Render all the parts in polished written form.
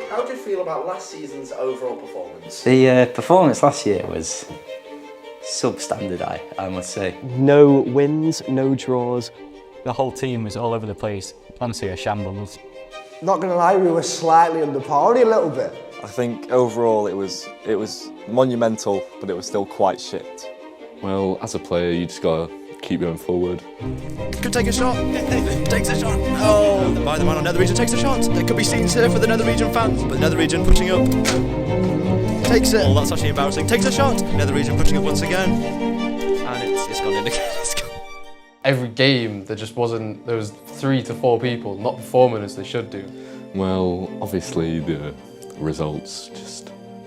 How do you feel about last season's overall performance? The performance last year was substandard, I must say. No wins, no draws. The whole team was all over the place. Honestly, a shambles. Not gonna lie, we were slightly under par, only a little bit. I think overall it was monumental, but it was still quite shit. Well, as a player, you just gotta keep going forward. Could take a shot. Takes a shot. Oh, by the man on Nether Region takes a shot. There could be scenes here for the Nether Region fans, but Nether Region pushing up. Takes it. Oh, that's actually embarrassing. Takes a shot. Nether Region pushing up once again, and it's gone in again. Every game there was 3 to 4 people not performing as they should do. Well, obviously the results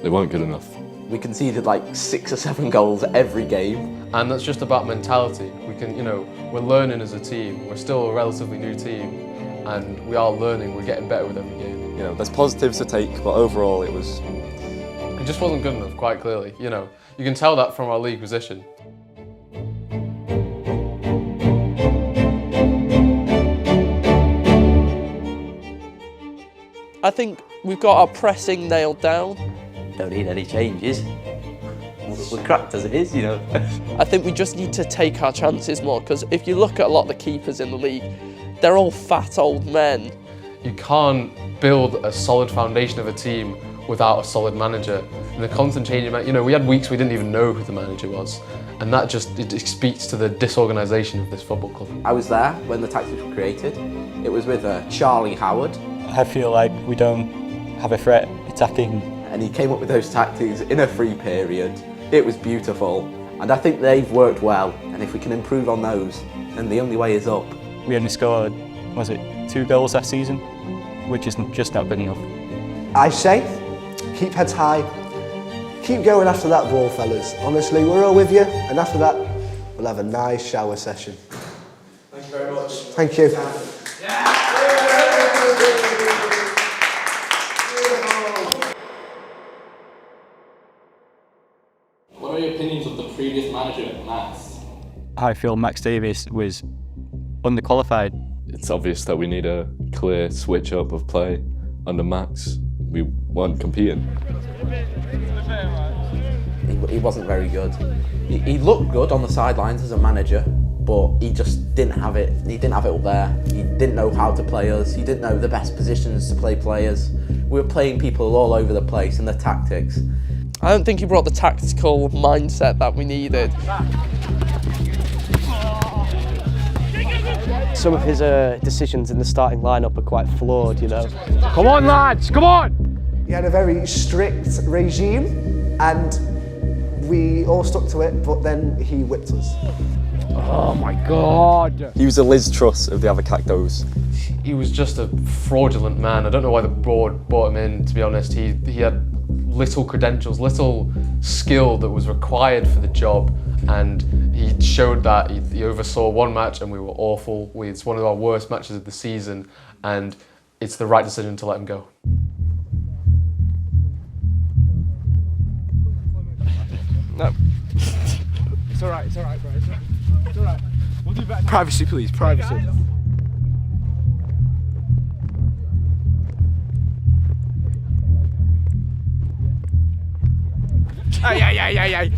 they weren't good enough. We conceded like 6 or 7 goals every game. And that's just about mentality. We can, we're learning as a team. We're still a relatively new team, and we are learning. We're getting better with every game. There's positives to take, but overall it just wasn't good enough, quite clearly. You can tell that from our league position. I think we've got our pressing nailed down. Don't need any changes. We're cracked as it is, I think we just need to take our chances more, because if you look at a lot of the keepers in the league, they're all fat old men. You can't build a solid foundation of a team without a solid manager. And the constant changing, we had weeks we didn't even know who the manager was. And that it speaks to the disorganisation of this football club. I was there when the tactics were created. It was with Charlie Howard. I feel like we don't have a threat attacking. And he came up with those tactics in a free period. It was beautiful. And I think they've worked well. And if we can improve on those, then the only way is up. We only scored, 2 goals last season, which is just not good enough. I say, keep heads high, keep going after that ball, fellas. Honestly, we're all with you, and after that, we'll have a nice shower session. Thank you very much. Thank you. What are your opinions of the previous manager, Max? I feel Max Davis was underqualified. It's obvious that we need a clear switch up of play. Under Max, we weren't competing. He wasn't very good. He looked good on the sidelines as a manager, but he just didn't have it. He didn't have it up there. He didn't know how to play us. He didn't know the best positions to play players. We were playing people all over the place in the tactics. I don't think he brought the tactical mindset that we needed. Some of his decisions in the starting lineup are quite flawed, Come on, lads, come on! He had a very strict regime, and we all stuck to it, but then he whipped us. Oh my God! He was a Liz Truss of the Avacakdoes. He was just a fraudulent man. I don't know why the board brought him in, to be honest. He had little credentials, little skill that was required for the job, and he showed that. He oversaw one match and we were awful. It's one of our worst matches of the season, and it's the right decision to let him go. No. It's alright, bro. It's alright. We'll do better. Privacy, please, privacy. Ay.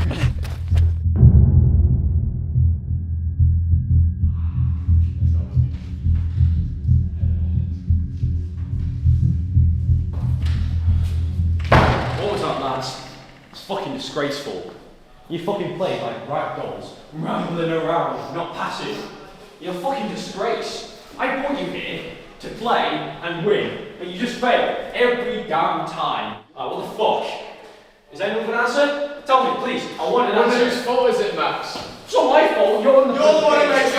What was that, lads? It's fucking disgraceful. You fucking play like ragdolls, rambling around, not passing. You're a fucking disgrace. I brought you here to play and win, but you just fail every damn time. What the fuck? Is anyone got an answer? Tell me, please. I want an answer. Whose fault is it, Max? It's not my fault, you're the one who makes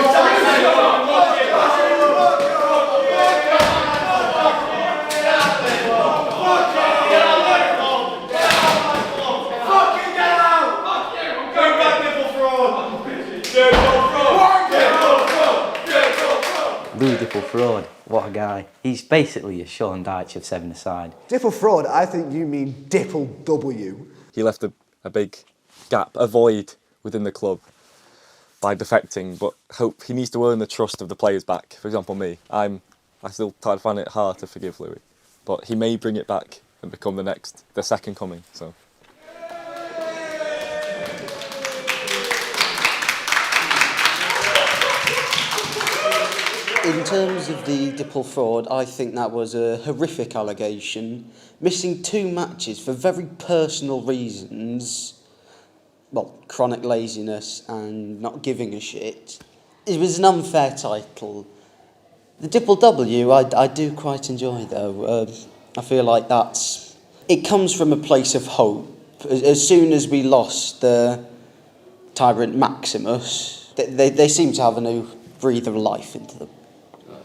Louis Dipple Fraud, what a guy. He's basically a Sean Dyche of 7-a-side. Dipple Fraud, I think you mean Dipple W. He left a big gap, a void within the club by defecting, but he needs to earn the trust of the players back. For example, me, I still find it hard to forgive Louis, but he may bring it back and become the second coming. So. In terms of the Dipple fraud, I think that was a horrific allegation. Missing 2 matches for very personal reasons, well, chronic laziness and not giving a shit. It was an unfair title. The Dipple W, I do quite enjoy though. I feel like it comes from a place of hope. As soon as we lost the Tyrant Maximus, they seem to have a new breather of life into them.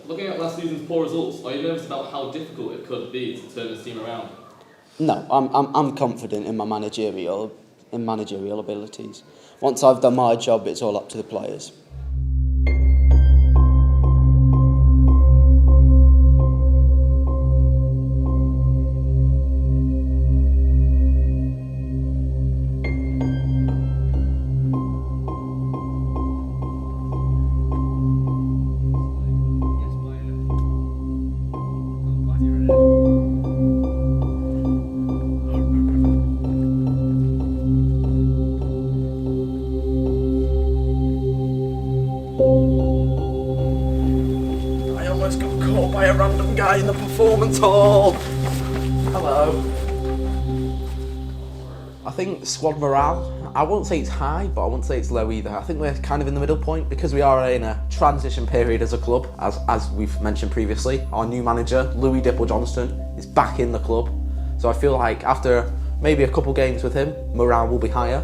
Looking at last season's poor results, are you nervous about how difficult it could be to turn this team around? No, I'm confident in my managerial abilities. Once I've done my job, it's all up to the players. By a random guy in the performance hall. Hello. I think squad morale, I won't say it's high, but I won't say it's low either. I think we're kind of in the middle point because we are in a transition period as a club, as we've mentioned previously. Our new manager, Louis Dipple Johnston, is back in the club. So I feel like after maybe a couple games with him, morale will be higher.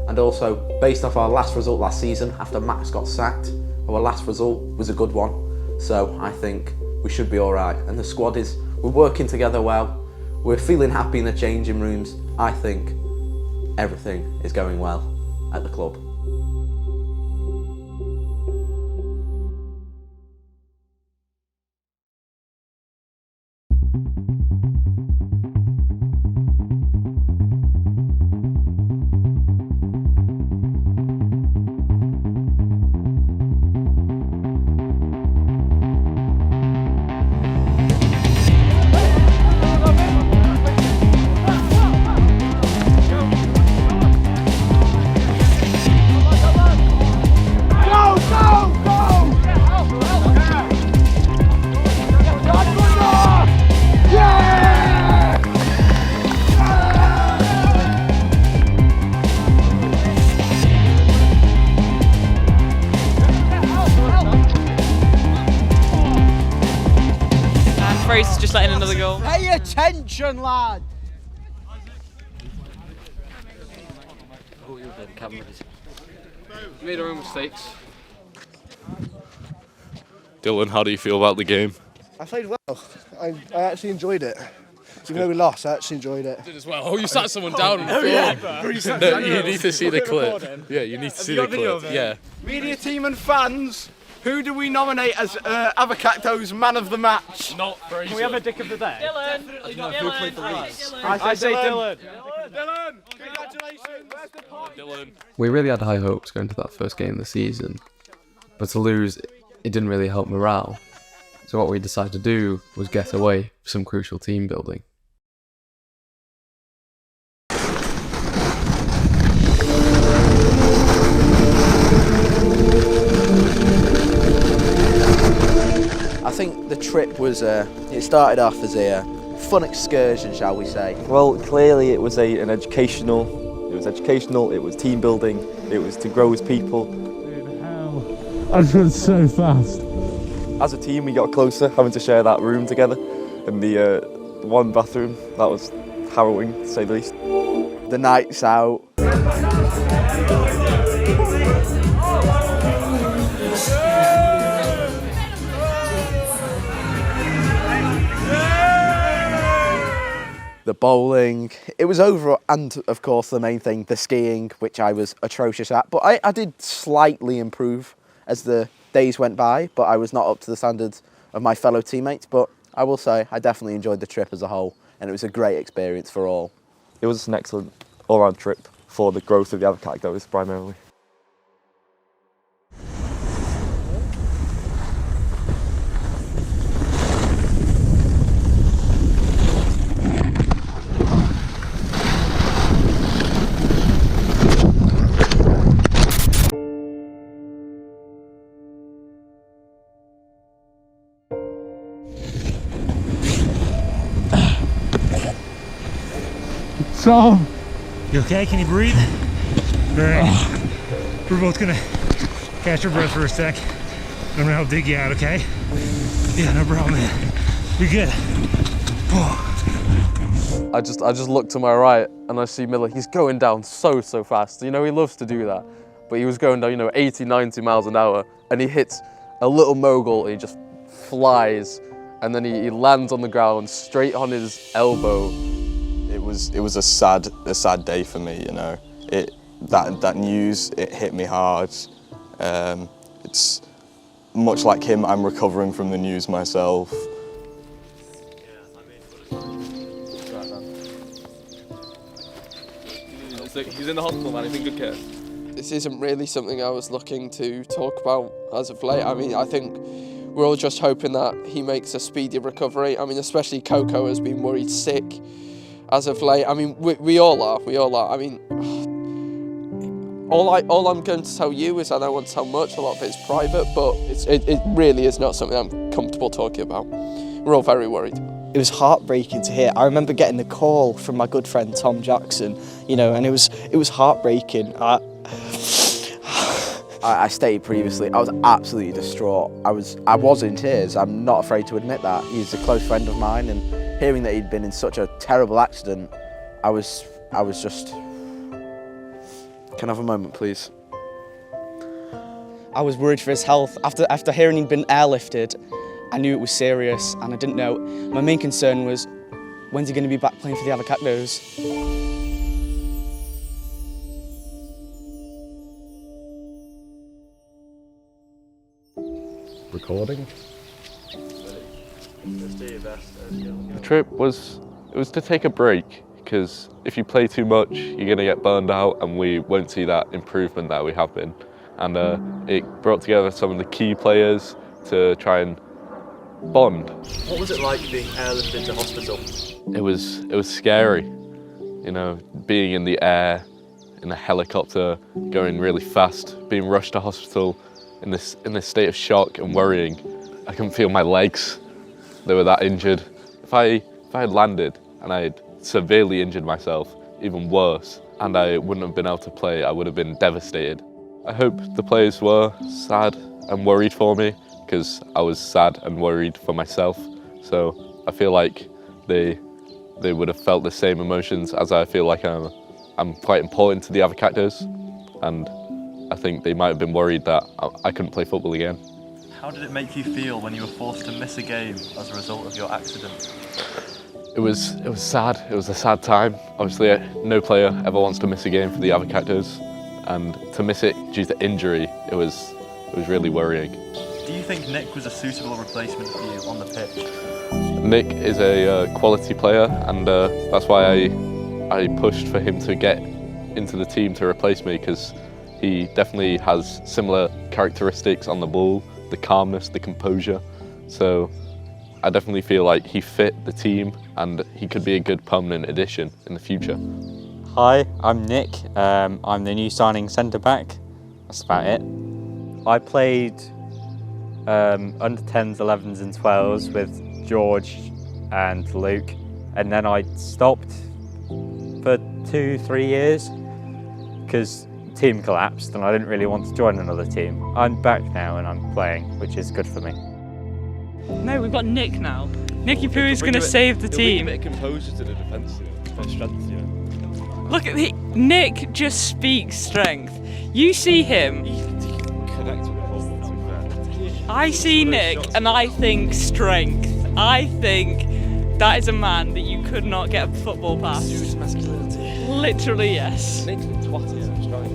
And also, based off our last result last season, after Max got sacked, our last result was a good one. So I think we should be all right. And the squad we're working together well. We're feeling happy in the changing rooms. I think everything is going well at the club. Just letting another goal. Pay attention, lad! Made our own mistakes. Dylan, how do you feel about the game? I played well. I actually enjoyed it. Even though we lost, I actually enjoyed it. Did as well. Oh, you sat someone down on the floor. Yeah. No, you need to see the clip. Yeah, you need to see the clip. Yeah. Media team and fans, who do we nominate as Avacakdoes Man of the Match? Not very. Can we have a dick of the day? Dylan! I say Dylan. Dylan, congratulations. Where's the party? Dylan. We really had high hopes going to that first game of the season, but to lose, it didn't really help morale. So what we decided to do was get away for some crucial team building. I think the trip was, it started off as a fun excursion, shall we say. Well, clearly it was an educational. It was educational. It was team building. It was to grow as people. I run so fast. As a team, we got closer, having to share that room together, and the one bathroom. That was harrowing, to say the least. The nights out. The bowling, it was over, and of course the main thing, the skiing, which I was atrocious at, but I did slightly improve as the days went by, but I was not up to the standards of my fellow teammates. But I will say I definitely enjoyed the trip as a whole, and it was a great experience for all. It was an excellent all-round trip for the growth of the Avacakdoes primarily. Tom! You okay? Can you breathe? Alright. We're both gonna catch our breath for a sec. I'm gonna help dig you out, okay? Yeah, no problem, man. You're good. I just look to my right and I see Miller. He's going down so fast. You know, he loves to do that. But he was going down, you know, 80, 90 miles an hour, and he hits a little mogul and he just flies, and then he lands on the ground straight on his elbow. It was a sad day for me, you know. That news, it hit me hard. It's much like him, I'm recovering from the news myself. He's in the hospital, man. He's in good care. This isn't really something I was looking to talk about as of late. I mean, I think we're all just hoping that he makes a speedy recovery. I mean, especially Coco has been worried sick as of late. I mean, we all are. I mean, all I'm going to tell you is I don't want to tell much. A lot of it's private, but it really is not something I'm comfortable talking about. We're all very worried. It was heartbreaking to hear. I remember getting the call from my good friend Tom Jackson, you know, and it was heartbreaking. I stated previously, I was absolutely distraught. I was in tears. I'm not afraid to admit that. He's a close friend of mine, and hearing that he'd been in such a terrible accident, I was just... Can I have a moment, please? I was worried for his health. After hearing he'd been airlifted, I knew it was serious, and I didn't know. My main concern was, when's he going to be back playing for the Avacakdoes? Recording? The trip was to take a break, because if you play too much, you're going to get burned out, and we won't see that improvement that we have been. And it brought together some of the key players to try and bond. What was it like being airlifted to hospital? It was scary, you know, being in the air, in a helicopter, going really fast, being rushed to hospital in this state of shock and worrying. I couldn't feel my legs; they were that injured. If I had landed and I had severely injured myself, even worse, and I wouldn't have been able to play, I would have been devastated. I hope the players were sad and worried for me, because I was sad and worried for myself. So I feel like they would have felt the same emotions, as I feel like I'm quite important to the Avacakdoes, and I think they might have been worried that I couldn't play football again. How did it make you feel when you were forced to miss a game as a result of your accident? It was sad. It was a sad time. Obviously, no player ever wants to miss a game for the Avacakdoes, and to miss it due to injury, it was really worrying. Do you think Nick was a suitable replacement for you on the pitch? Nick is a quality player, and that's why I pushed for him to get into the team to replace me, because he definitely has similar characteristics on the ball, the calmness, the composure. So I definitely feel like he fit the team, and he could be a good permanent addition in the future. Hi, I'm Nick. I'm the new signing centre-back. That's about it. I played under 10s, 11s and 12s with George and Luke, and then I stopped for 2-3 years because the team collapsed and I didn't really want to join another team. I'm back now and I'm playing, which is good for me. No, we've got Nick now. Nicky Poo is going to save the team. Bring a bit of composure to the defence, their strength, you know. Look at Nick just speaks strength. You see him, I see Nick and I think strength. I think that is a man that you could not get a football past. Serious masculinity. Literally, yes. Nick's been twatted some strikes.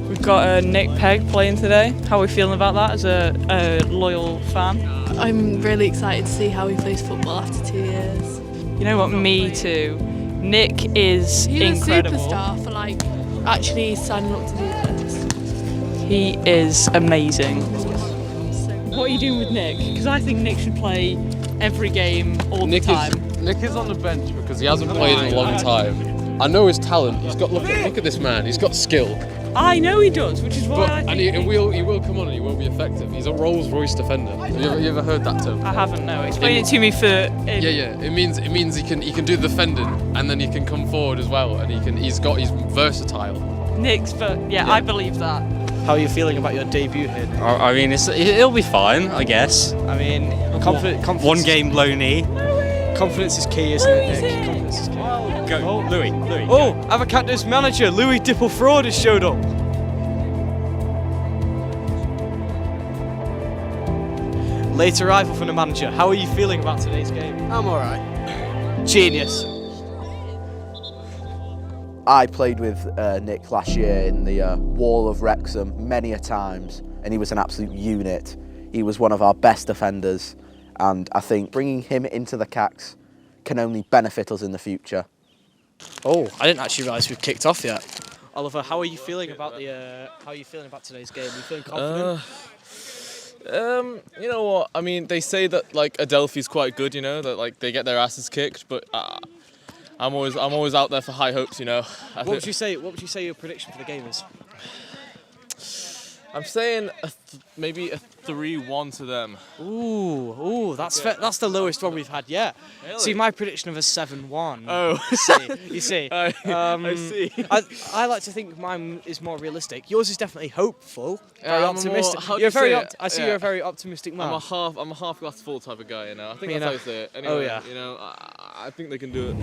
We've got Nick Pegg playing today. How are we feeling about that as a loyal fan? I'm really excited to see how he plays football after 2 years. You know what? Me too. Nick is He's incredible. a superstar for like actually signing up to do this. He is amazing. What are you doing with Nick? Because I think Nick should play every game all the time. Nick is on the bench because he hasn't played in a long time. I know his talent. He's got look at this man. He's got skill. I know he does, which is why I think he will come on and he won't be effective. He's a Rolls-Royce defender. You ever heard that term? I haven't. No, explain it to me for. Yeah. It means he can do the defending and then he can come forward as well and he's versatile. Nick's, but yeah, I believe that. How are you feeling about your debut here? I mean, it'll be fine, I guess. I mean, confidence. One game low knee. Confidence is key, isn't it, Nick? Confidence is key. Go, Louis. Oh, Avacakdoes manager Louis Dipple-Fraud has showed up. Late arrival from the manager. How are you feeling about today's game? I'm alright. Genius. I played with Nick last year in the Wall of Wrexham many a times, and he was an absolute unit. He was one of our best defenders, and I think bringing him into the CACs can only benefit us in the future. Oh, I didn't actually realise we've kicked off yet. Oliver, how are you feeling about today's game? Are you feeling confident? You know what? I mean, they say that like Adelphi's quite good, you know, that like they get their asses kicked, but I'm always out there for high hopes, you know. What would you say your prediction for the game is? I'm saying maybe a 3-1 to them. Ooh, that's that's the lowest one we've had yet. Really? See, my prediction of a 7-1. Oh, you see. I see. I like to think mine is more realistic. Yours is definitely hopeful, very I'm optimistic. you're I see you're a very optimistic man. I'm a half glass full type of guy, you know. I think You that's know. how you say it. Anyway, Oh, yeah. You know, I think they can do it.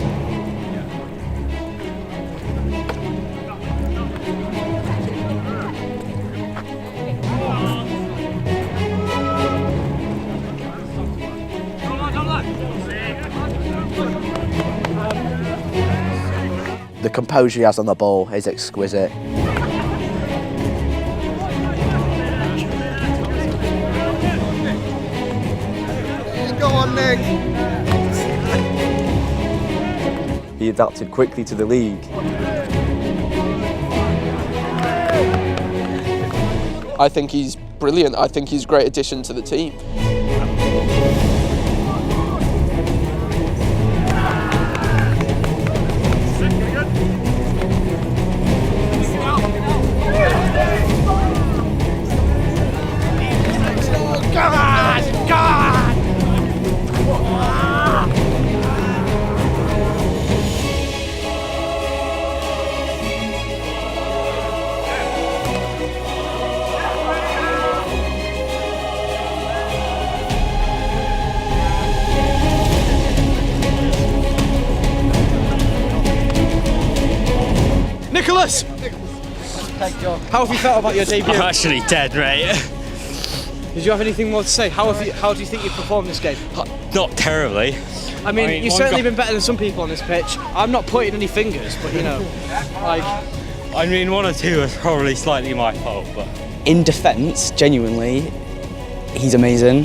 The composure he has on the ball is exquisite. Go on, Nick. He adapted quickly to the league. I think he's brilliant. I think he's a great addition to the team. Nicholas! How have you felt about your debut? I'm actually dead, mate. Did you have anything more to say? How do you think you performed this game? Not terribly. I mean, you've certainly been better than some people on this pitch. I'm not pointing any fingers, but you know, like. I mean, one or two was probably slightly my fault, but. In defence, genuinely, he's amazing.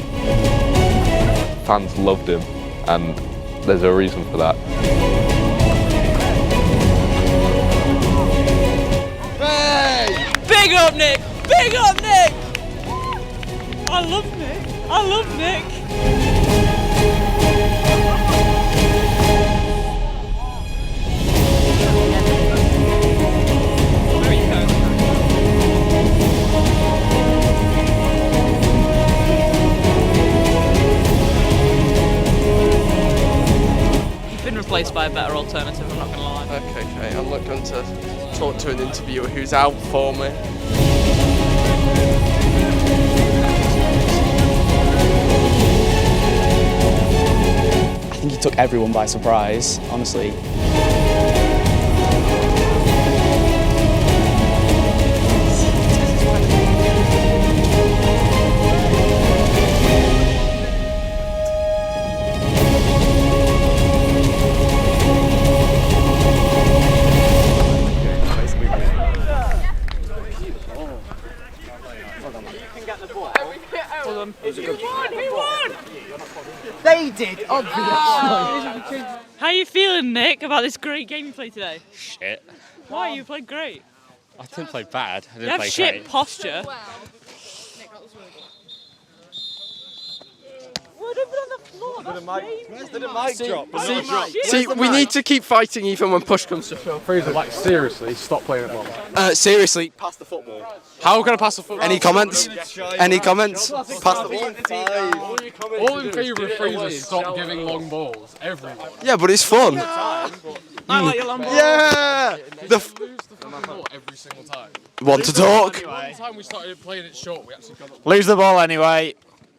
Fans loved him, and there's a reason for that. Big up, Nick! Big up, Nick! I love Nick. I love Nick. You've been replaced by a better alternative, I'm not going to lie. Okay, I'm not going to talk to an interviewer who's out for me. I think he took everyone by surprise, honestly. won? Who won? They did, obviously. How are you feeling, Nick, about this great game you played today? Shit. Why? You played great. I didn't play bad. I You didn't have play shit great. posture. See, we need to keep fighting even when push comes to shove. Fraser, like, seriously, stop playing at ball. Seriously, pass the football. How are we going to pass the football? Any comments? Any comments? Pass the ball. All in favour of Fraser, stop giving long balls. Everyone. Yeah, but it's fun. I like your long ball. Yeah! Every single time. Want to talk? One time we started playing it short, we actually got Lose the ball anyway.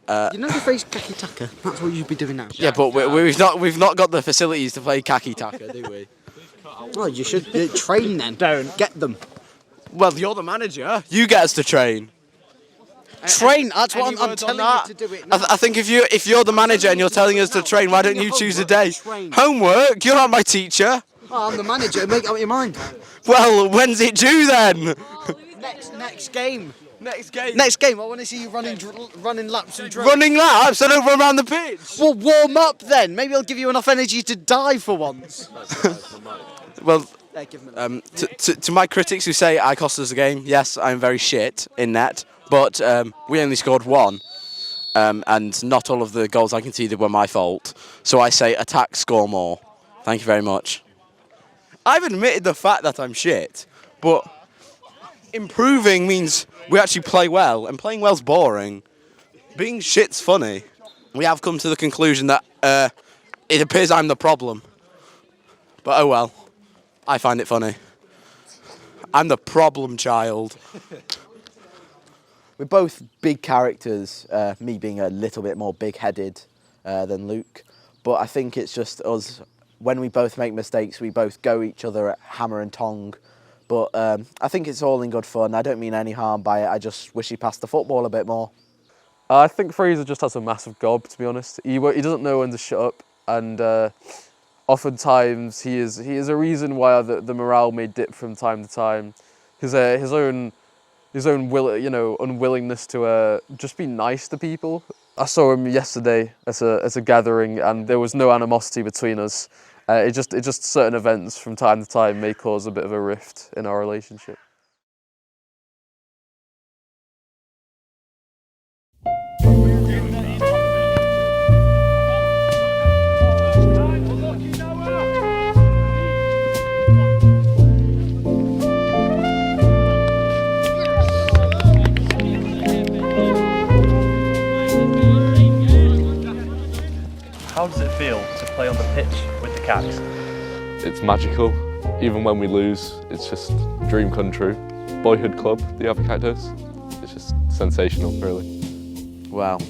You know the phrase kaki taka? That's what you'd be doing now. Yeah, but we've not got the facilities to play kaki taka, do we? Well, you should train then. Don't get them. Well, you're the manager. You get us to train. Train. That's what I'm words on telling that? you to do it. Now. I think if you're the manager and you're telling us to train, why don't you choose a day? Homework? You're not my teacher. Oh, I'm the manager. Make up your mind. Well, when's it due then? Next game. Next game. Next game. I want to see you running laps and drills. Running laps? I don't run around the pitch. Well, warm up then. Maybe I'll give you enough energy to die for once. Well, to my critics who say I cost us the game, yes, I'm very shit in net, but we only scored one, and not all of the goals I conceded were my fault. So I say attack, score more. Thank you very much. I've admitted the fact that I'm shit, but improving means we actually play well, and playing well's boring. Being shit's funny. We have come to the conclusion that it appears I'm the problem. But oh well, I find it funny. I'm the problem child. We're both big characters, me being a little bit more big-headed than Luke, but I think it's just us, when we both make mistakes, we both go each other at hammer and tong. But I think it's all in good fun. I don't mean any harm by it. I just wish he passed the football a bit more. I think Fraser just has a massive gob, to be honest. He doesn't know when to shut up, and oftentimes he is a reason why the morale may dip from time to time. His own unwillingness to just be nice to people. I saw him yesterday at a gathering, and there was no animosity between us. It just certain events from time to time may cause a bit of a rift in our relationship. How does it feel to play on the pitch with the Cags? It's magical. Even when we lose, it's just dream come true. Boyhood club, the Avacakdoes. It's just sensational, really. Well,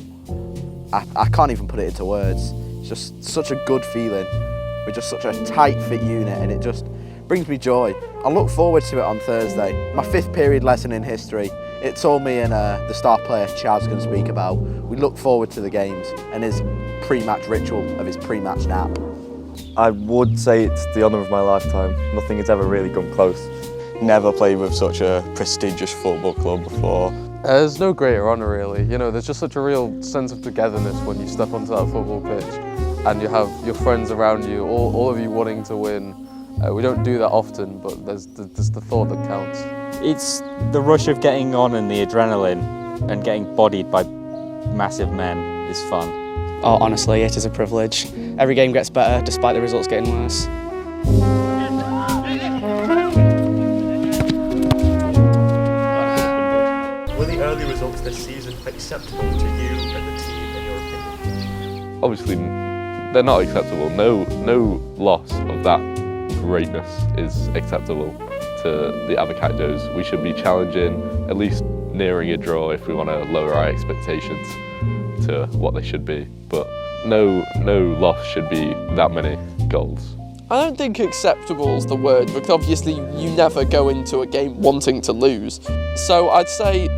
I can't even put it into words. It's just such a good feeling. We're just such a tight fit unit, and it just brings me joy. I look forward to it on Thursday. My 5th period lesson in history. It's all me and the star player Chad's going to speak about. We look forward to the games and his pre-match ritual of his pre-match nap. I would say it's the honour of my lifetime. Nothing has ever really come close. Never played with such a prestigious football club before. There's no greater honour really. You know, there's just such a real sense of togetherness when you step onto that football pitch and you have your friends around you, all of you wanting to win. We don't do that often, but there's the thought that counts. It's the rush of getting on and the adrenaline and getting bodied by massive men is fun. Oh, honestly, it is a privilege. Every game gets better despite the results getting worse. Were the early results this season acceptable to you and the team in your opinion? Obviously, they're not acceptable. No loss of that greatness is acceptable to the Avacakdoes. We should be challenging, at least nearing a draw if we want to lower our expectations to what they should be. But no loss should be that many goals. I don't think acceptable is the word, because obviously you never go into a game wanting to lose. So I'd say,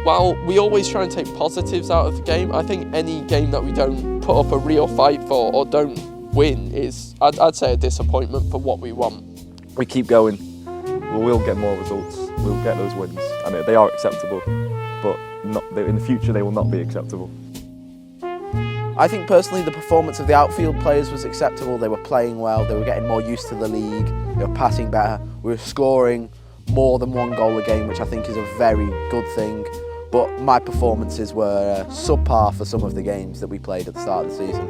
while we always try and take positives out of the game, I think any game that we don't put up a real fight for or don't win is, I'd say, a disappointment for what we want. We keep going. We'll get more results. We'll get those wins. I mean, they are acceptable, but in the future they will not be acceptable. I think personally the performance of the outfield players was acceptable. They were playing well, they were getting more used to the league, they were passing better, we were scoring more than 1 goal a game, which I think is a very good thing. But my performances were subpar for some of the games that we played at the start of the season.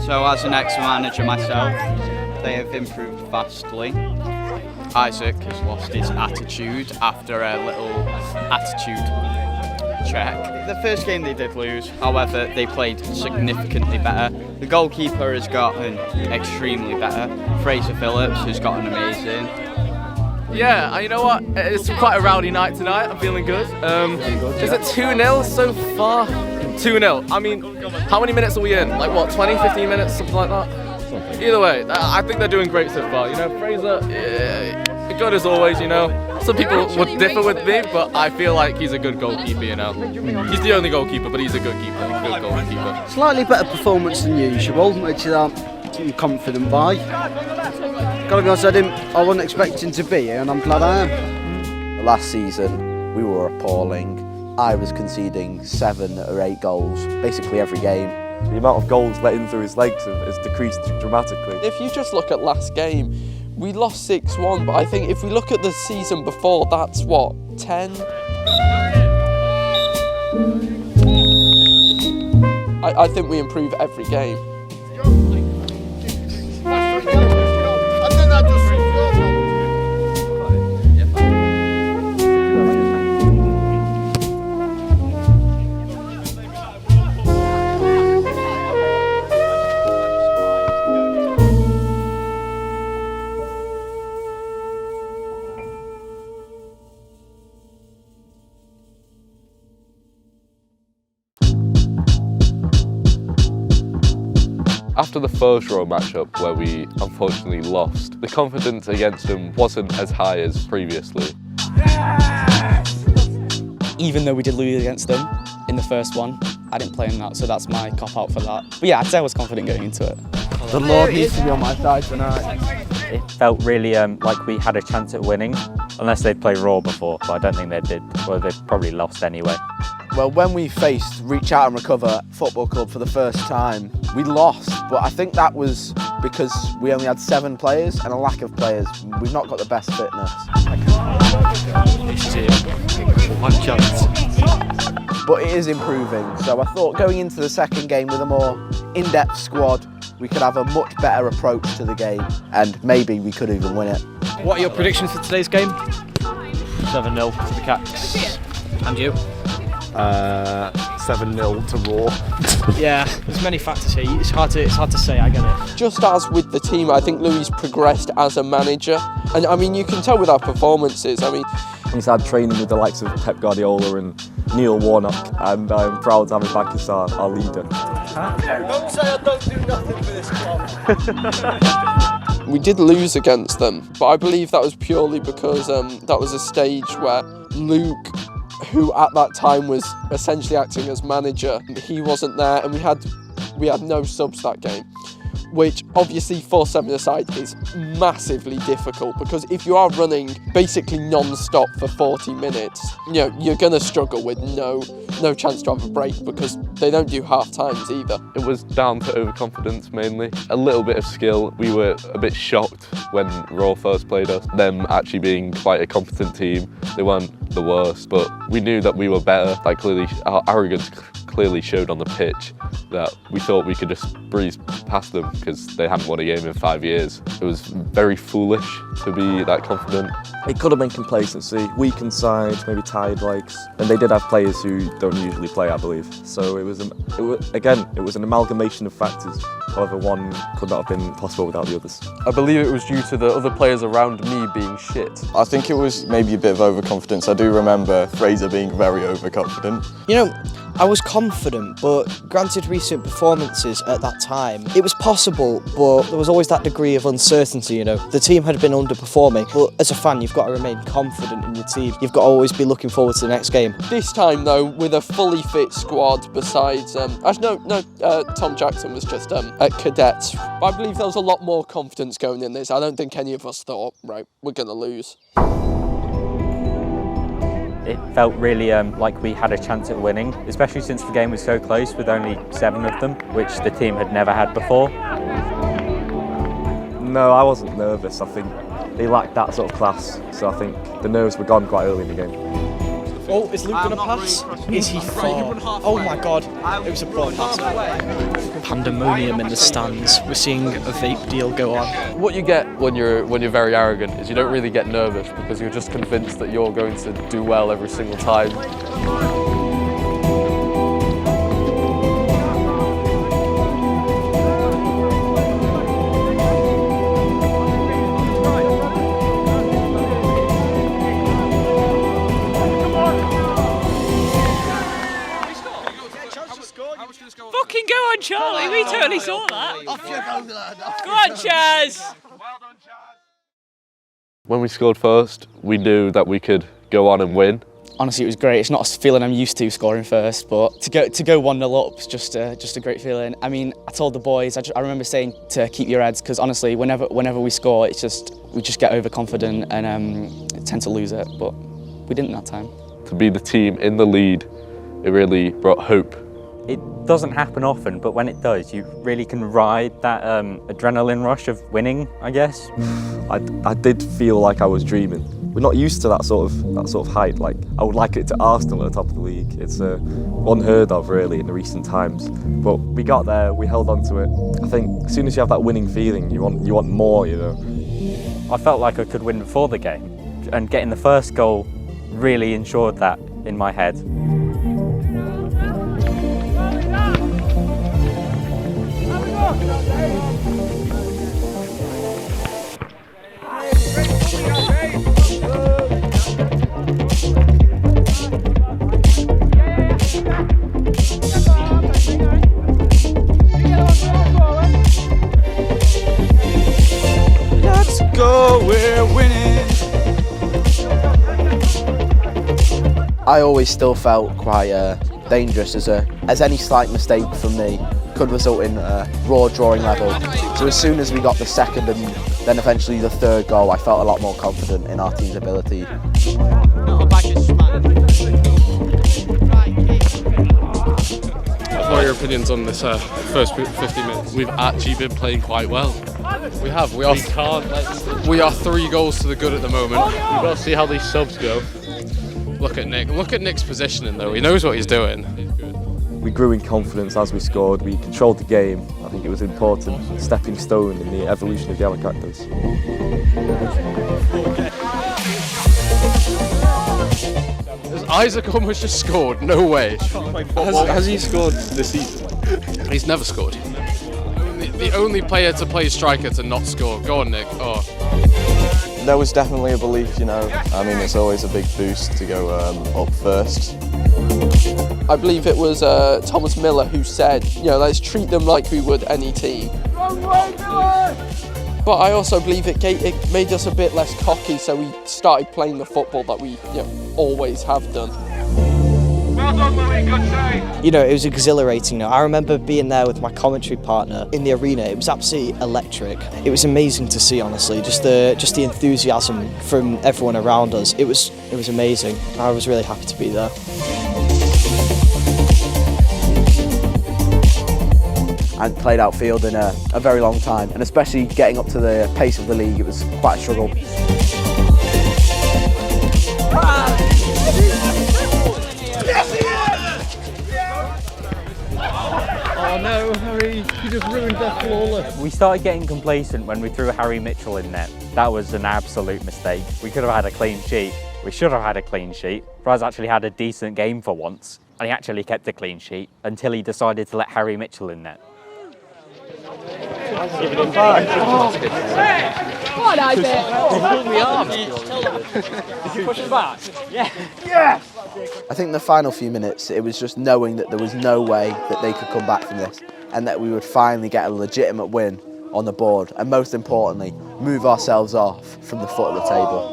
So as an ex-manager myself, they have improved vastly. Isaac has lost his attitude after a little attitude check. The first game they did lose, however, they played significantly better. The goalkeeper has gotten extremely better. Fraser Phillips has gotten amazing. Yeah, you know what? It's quite a rowdy night tonight. I'm feeling good. Is it 2-0 so far? 2-0. I mean, how many minutes are we in? Like what, 20, 15 minutes, something like that? Either way, I think they're doing great so far. You know, Fraser, good as always, you know. Some people would differ with me, but I feel like he's a good goalkeeper, you know. He's the only goalkeeper, but he's a good goalkeeper. Slightly better performance than usual, which I'm confident by. Gotta be honest, I wasn't expecting to be here, and I'm glad I am. Last season, we were appalling. I was conceding 7 or 8 goals, basically every game. The amount of goals let in through his legs has decreased dramatically. If you just look at last game, we lost 6-1, but I think if we look at the season before, that's what, 10? I think we improve every game. After the first row matchup where we unfortunately lost, the confidence against them wasn't as high as previously. Even though we did lose against them in the first one, I didn't play in that, so that's my cop-out for that. But yeah, I'd say I was confident going into it. The Lord needs to be on my side tonight. It felt really like we had a chance at winning, unless they'd played Raw before, but I don't think they did. Well, they've probably lost anyway. Well, when we faced Reach Out and Recover Football Club for the first time, we lost, but I think that was because we only had 7 players and a lack of players. We've not got the best fitness. One chance. But it is improving, so I thought going into the second game with a more in-depth squad, we could have a much better approach to the game, and maybe we could even win it. What are your predictions for today's game? 7-0 to the Cats. And you? 7-0 to Raw. Yeah, there's many factors here. It's hard to say, I get it. Just as with the team, I think Louis progressed as a manager. And I mean, you can tell with our performances. I mean, he's had training with the likes of Pep Guardiola and Neil Warnock, and I'm proud to have him back as our leader. Don't say I don't do nothing for this club. We did lose against them, but I believe that was purely because that was a stage where Luke, who at that time was essentially acting as manager, he wasn't there, and we had no subs that game, which obviously for 7-a-side is massively difficult, because if you are running basically non-stop for 40 minutes, you know, you're gonna struggle with no chance to have a break, because they don't do half times either. It was down to overconfidence mainly, a little bit of skill. We were a bit shocked when Raw first played us, them actually being quite a competent team. They weren't the worst, but we knew that we were better. Like, clearly, our arrogance clearly showed on the pitch that we thought we could just breeze past them because they hadn't won a game in 5 years. It was very foolish to be that confident. It could have been complacency, weakened side, maybe tired legs, and they did have players who don't usually play, I believe. So it was an amalgamation of factors. However, one could not have been possible without the others. I believe it was due to the other players around me being shit. I think it was maybe a bit of overconfidence. I do do remember Fraser being very overconfident. You know, I was confident, but granted recent performances at that time, it was possible, but there was always that degree of uncertainty, you know. The team had been underperforming, but as a fan, you've got to remain confident in your team. You've got to always be looking forward to the next game. This time, though, with a fully fit squad besides... actually, no, Tom Jackson was just at cadets. But I believe there was a lot more confidence going in this. I don't think any of us thought, right, we're going to lose. It felt really like we had a chance at winning, especially since the game was so close with only 7 of them, which the team had never had before. No, I wasn't nervous. I think they lacked that sort of class, so I think the nerves were gone quite early in the game. Oh, is Luke going to pass? Is he far? Oh my god, it was a poor pass. Pandemonium in the stands. We're seeing a vape deal go on. What you get when you're very arrogant is you don't really get nervous because you're just convinced that you're going to do well every single time. Fucking go on, Charlie. We totally saw that. Off you go, lad. Go on, Chaz. When we scored first, we knew that we could go on and win. Honestly, it was great. It's not a feeling I'm used to scoring first, but to go 1-0 up is just a great feeling. I mean, I told the boys, I remember saying to keep your heads, because honestly, whenever we score, we just get overconfident and tend to lose it, but we didn't that time. To be the team in the lead, it really brought hope. It doesn't happen often, but when it does, you really can ride that adrenaline rush of winning, I guess. I did feel like I was dreaming. We're not used to that sort of height. Like, I would like it to Arsenal at the top of the league. It's unheard of, really, in the recent times. But we got there, we held on to it. I think as soon as you have that winning feeling, you want more, you know. I felt like I could win before the game, and getting the first goal really ensured that in my head. Let's go, we're winning. I always still felt quite dangerous as any slight mistake from me could result in a raw drawing level. So as soon as we got the second and then eventually the third goal, I felt a lot more confident in our team's ability. What are your opinions on this first 50 minutes? We've actually been playing quite well. We have. We are 3 goals to the good at the moment. We've got to see how these subs go. Look at Nick. Look at Nick's positioning though. He knows what he's doing. We grew in confidence as we scored. We controlled the game. I think it was an important stepping stone in the evolution of the Avacakdoes. Has Isaac almost just scored? No way. Has he scored this season? He's never scored. The only player to play striker to not score. Go on, Nick. Oh. There was definitely a belief, you know. I mean, it's always a big boost to go up first. I believe it was Thomas Miller who said, you know, let's treat them like we would any team. But I also believe it made us a bit less cocky, so we started playing the football that we always have done. You know, it was exhilarating. I remember being there with my commentary partner in the arena. It was absolutely electric. It was amazing to see, honestly, just the enthusiasm from everyone around us. It was amazing. I was really happy to be there. I hadn't played outfield in a very long time, and especially getting up to the pace of the league, it was quite a struggle. Oh no, Harry, you just ruined their flawless. We started getting complacent when we threw Harry Mitchell in net. That was an absolute mistake. We could have had a clean sheet. We should have had a clean sheet. Braz actually had a decent game for once, and he actually kept a clean sheet until he decided to let Harry Mitchell in net. Give it in back. Come on, Isaac. Pull me arm. Did you push him back? Yeah. Yes! I think the final few minutes, it was just knowing that there was no way that they could come back from this and that we would finally get a legitimate win on the board and most importantly, move ourselves off from the foot of the table.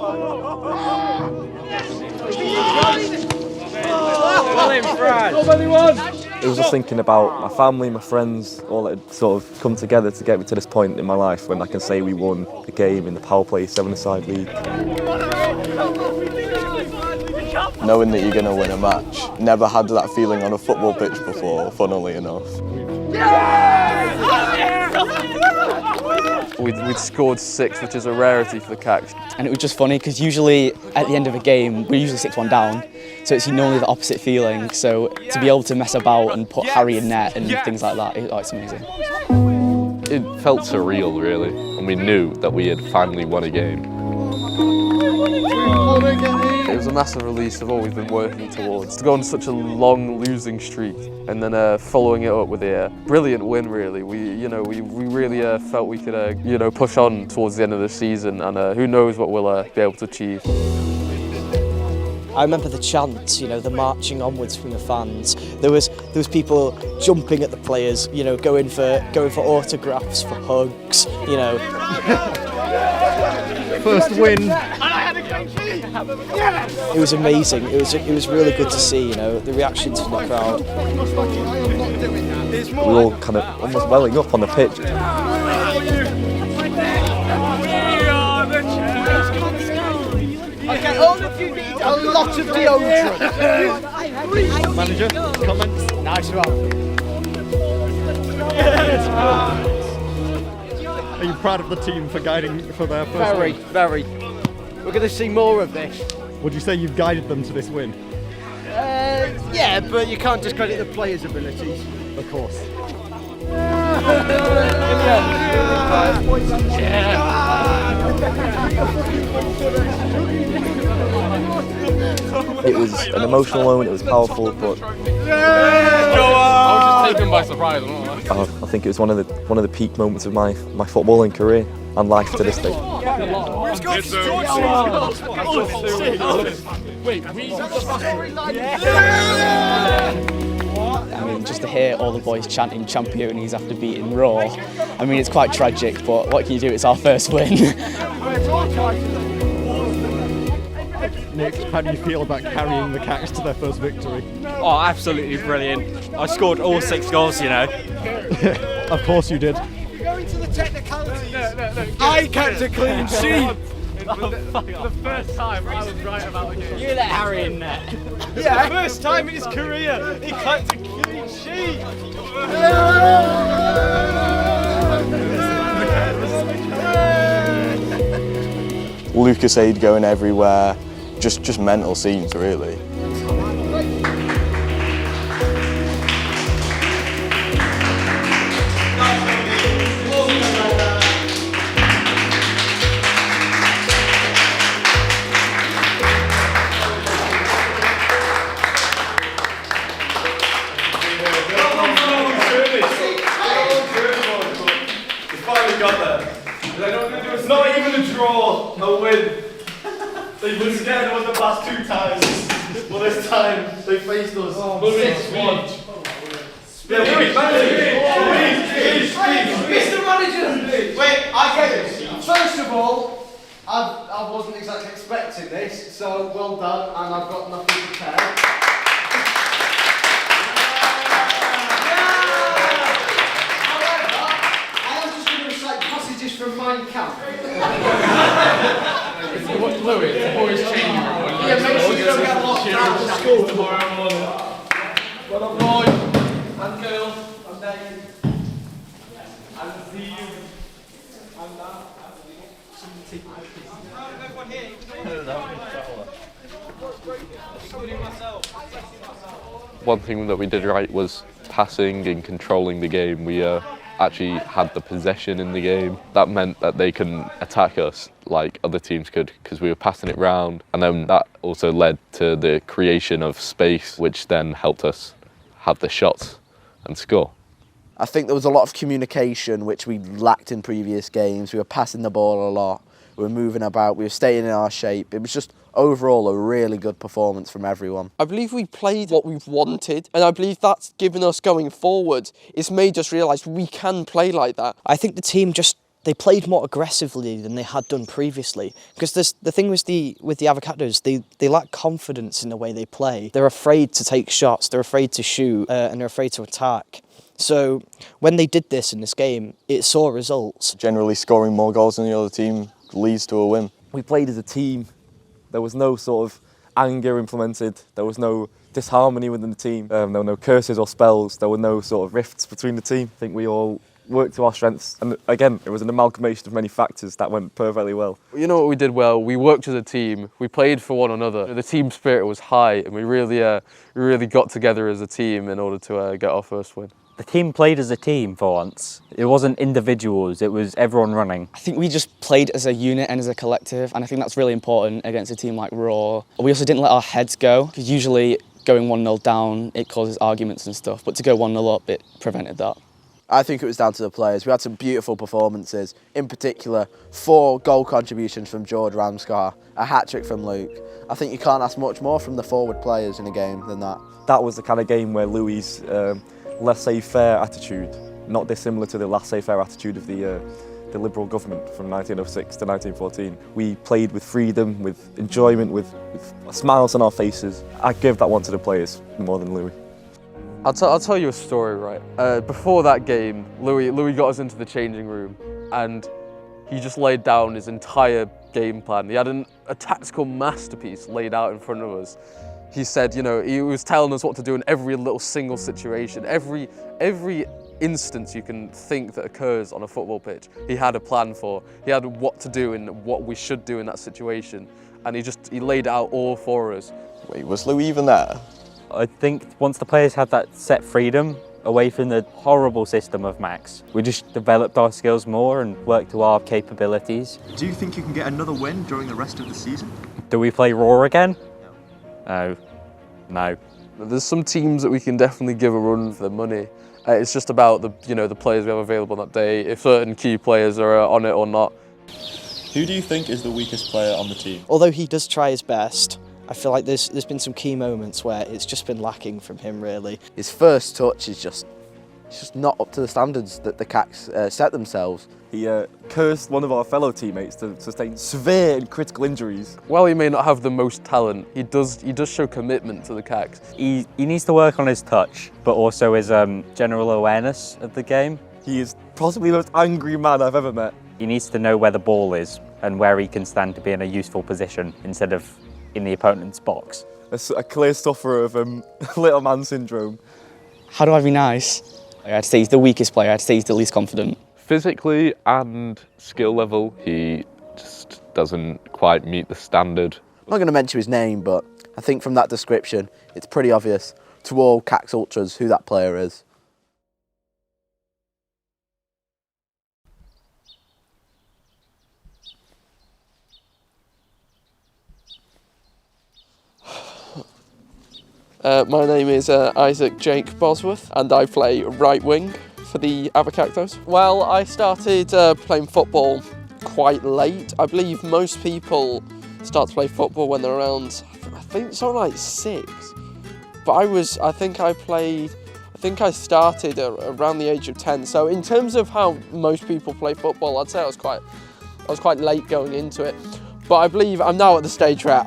It was just thinking about my family, my friends, all that had sort of come together to get me to this point in my life when I can say we won the game in the Powerplay 7-a-side league. Knowing that you're going to win a match. Never had that feeling on a football pitch before, funnily enough. We'd scored 6, which is a rarity for the CACs. And it was just funny because usually at the end of a game, we're usually 6-1 down. So it's normally the opposite feeling. So to be able to mess about and put Harry in net and things like that, it's amazing. It felt surreal, really, and we knew that we had finally won a game. It was a massive release of what we've been working towards. To go on such a long losing streak and then following it up with a brilliant win, really. We really felt we could, push on towards the end of the season, and who knows what we'll be able to achieve. I remember the chants, the marching onwards from the fans. There was people jumping at the players, going for autographs, for hugs, First win. It was amazing. It was really good to see, the reactions from the crowd. We were all kind of almost welling up on the pitch. Okay, all of you need a lot of deodorant. Manager, comments? Nice one. Are you proud of the team for guiding for their first Very, win? very. We're going to see more of this. Would you say you've guided them to this win? Yeah, but you can't discredit the players' abilities. Of course. It was an emotional moment, it was powerful, but I was just taken by surprise. I think it was one of the peak moments of my footballing career and life to this day. I mean, just to hear all the boys chanting Champions after beating Raw, I mean, it's quite tragic, but what can you do? It's our first win. Nick, how do you feel about carrying the CACs to their first victory? Oh, absolutely brilliant. I scored all 6 goals, Of course you did. Going to the technicalities. I kept a clean sheet. The first time I was right about the game. You let Harry in net. Yeah, first time in his career, he kept a clean sheet. Lucas Aid going everywhere, just mental scenes, really. Not even a draw, a win. They've been scared of us the past 2 times. Well, this time they faced us 6-1. Mr. Manager! Wait, I get it. First of all, I wasn't exactly expecting this, so well done, and I've got nothing to tell. From Mein Kampf. Louis, the boys' changing room. Yeah, make sure you don't get locked out of school tomorrow morning. Well, I'm Roy. I'm Girl. I'm Dave. I'm Steve. I'm Dan. One thing that we did right was passing and controlling the game. We actually had the possession in the game. That meant that they couldn't attack us like other teams could because we were passing it round, and then that also led to the creation of space, which then helped us have the shots and score. I think there was a lot of communication which we lacked in previous games. We were passing the ball a lot. we were moving about, we were staying in our shape. It was just overall a really good performance from everyone. I believe we played what we've wanted, and I believe that's given us going forward. It's made us realise we can play like that. I think the team they played more aggressively than they had done previously. Because the thing with the Avacakdoes, they lack confidence in the way they play. They're afraid to take shots, they're afraid to shoot, and they're afraid to attack. So when they did this in this game, it saw results. Generally scoring more goals than the other team leads to a win. We played as a team. There was no sort of anger implemented. There was no disharmony within the team. There were no curses or spells. There were no sort of rifts between the team. I think we all worked to our strengths. And again, it was an amalgamation of many factors that went perfectly well. You know what we did well? We worked as a team. We played for one another. The team spirit was high, and we really got together as a team in order to get our first win. The team played as a team for once. It wasn't individuals, it was everyone running. I think we just played as a unit and as a collective, and I think that's really important against a team like Raw. We also didn't let our heads go, because usually going 1-0 down, it causes arguments and stuff, but to go 1-0 up, it prevented that. I think it was down to the players. We had some beautiful performances, in particular 4 goal contributions from George Ramscar, a hat-trick from Luke. I think you can't ask much more from the forward players in a game than that. That was the kind of game where Louis' laissez-faire attitude, not dissimilar to the laissez-faire attitude of the Liberal government from 1906 to 1914. We played with freedom, with enjoyment, with smiles on our faces. I give that one to the players more than Louis. I'll tell you a story, right? Before that game, Louis got us into the changing room, and he just laid down his entire game plan. He had a tactical masterpiece laid out in front of us. He said, you know, he was telling us what to do in every little single situation, every instance you can think that occurs on a football pitch. He had a plan for. He had what to do and what we should do in that situation, and he laid it out all for us. Wait, was Louis even there? I think once the players had that set freedom away from the horrible system of Max, we just developed our skills more and worked to our capabilities. Do you think you can get another win during the rest of the season? Do we play Raw again? No. There's some teams that we can definitely give a run for the money. It's just about the players we have available that day, if certain key players are on it or not. Who do you think is the weakest player on the team? Although he does try his best, I feel like there's been some key moments where it's just been lacking from him, really. His first touch is just not up to the standards that the Cats set themselves. He cursed one of our fellow teammates to sustain severe and critical injuries. While he may not have the most talent, he does show commitment to the Cats. He needs to work on his touch, but also his general awareness of the game. He is possibly the most angry man I've ever met. He needs to know where the ball is and where he can stand to be in a useful position instead of in the opponent's box. A clear sufferer of little man syndrome. How do I be nice? I'd say he's the weakest player, I'd say he's the least confident. Physically and skill level, he just doesn't quite meet the standard. I'm not going to mention his name, but I think from that description, it's pretty obvious to all Cax Ultras who that player is. My name is Isaac Jake Bosworth, and I play right wing for the Avacakdoes. Well, I started playing football quite late. I believe most people start to play football when they're around, I think sort of like 6. But I think I started around the age of 10. So in terms of how most people play football, I'd say I was quite late going into it. But I believe I'm now at the stage where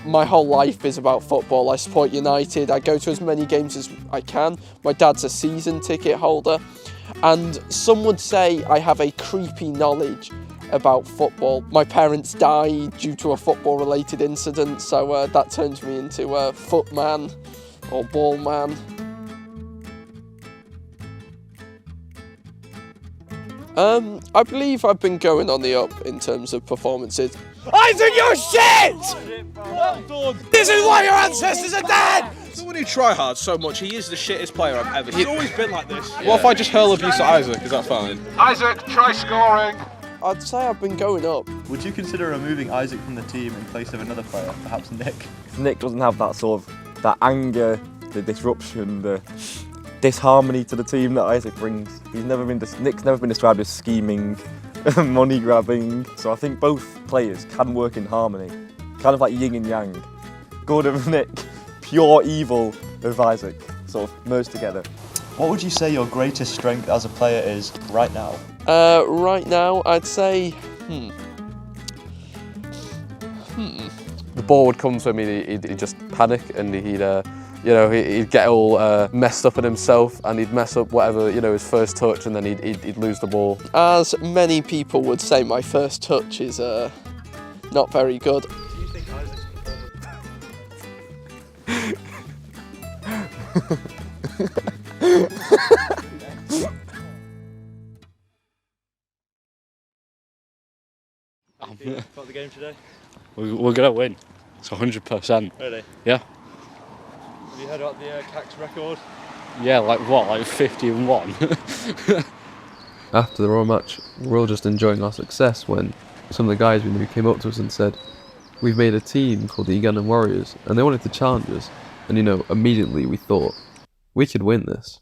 my whole life is about football. I support United, I go to as many games as I can. My dad's a season ticket holder. And some would say I have a creepy knowledge about football. My parents died due to a football-related incident, so that turns me into a footman or ball man. I believe I've been going on the up in terms of performances. Isaac, you're shit! Well done. This is why your ancestors are dead! Someone who try hard so much, he is the shittest player I've ever seen. He's always been like this. What if I just hurl abuse at Isaac? Is that fine? Isaac, try scoring! I'd say I've been going up. Would you consider removing Isaac from the team in place of another player, perhaps Nick? Nick doesn't have that sort of, that anger, the disruption, the disharmony to the team that Isaac brings. Nick's never been described as scheming money grabbing. So I think both players can work in harmony, kind of like yin and yang. Good of Nick, pure evil of Isaac, sort of merged together. What would you say your greatest strength as a player is right now? Right now, I'd say, The ball would come to him, he'd just panic, and he'd get all messed up in himself, and he'd mess up whatever, his first touch, and then he'd lose the ball. As many people would say, my first touch is not very good. Do you think Isaac's about the game today? We're going to win. It's 100%. Really? Yeah. Have you heard about the CAC's record? Yeah, like what? Like 50-1? After the Royal match, we're all just enjoying our success when some of the guys we knew came up to us and said, we've made a team called the Ugandan Warriors, and they wanted to challenge us. And immediately we thought, we could win this.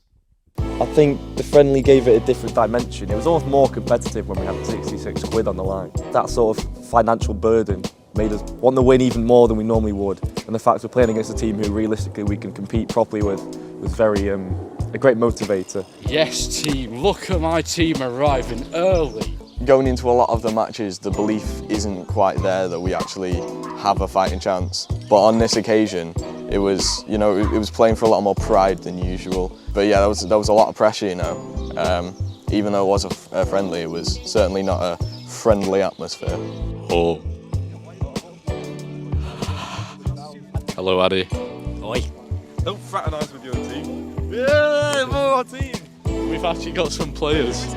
I think the friendly gave it a different dimension. It was almost more competitive when we had 66 quid on the line. That sort of financial burden made us want to win even more than we normally would. And the fact we're playing against a team who realistically we can compete properly with was very a great motivator. Yes, team. Look at my team arriving early. Going into a lot of the matches, the belief isn't quite there that we actually have a fighting chance. But on this occasion, it was, it was playing for a lot more pride than usual. But yeah, there was a lot of pressure, Even though it was a friendly, it was certainly not a friendly atmosphere. Oh. Hello, Addy. Oi. Don't fraternise with your team. Yeah, more our team. We've actually got some players.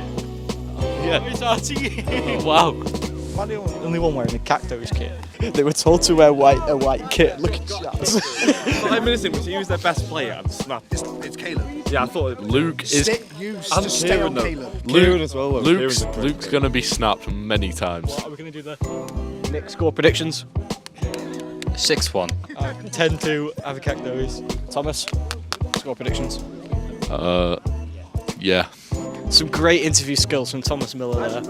Yeah. It's our team. Oh, wow. Am I the only one wearing the Cactos kit? They were told to wear a white kit. Look at that. 5 minutes in, was he was their best player and snap. It's Caleb. Yeah, I thought Luke is. I'm stay on Caleb. Kieran as well. Luke's going to be snapped many times. What are we going to do there? Nick, score predictions. 6-1. 10-2, Avacakdoes. Thomas, score predictions. Yeah. Some great interview skills from Thomas Miller there.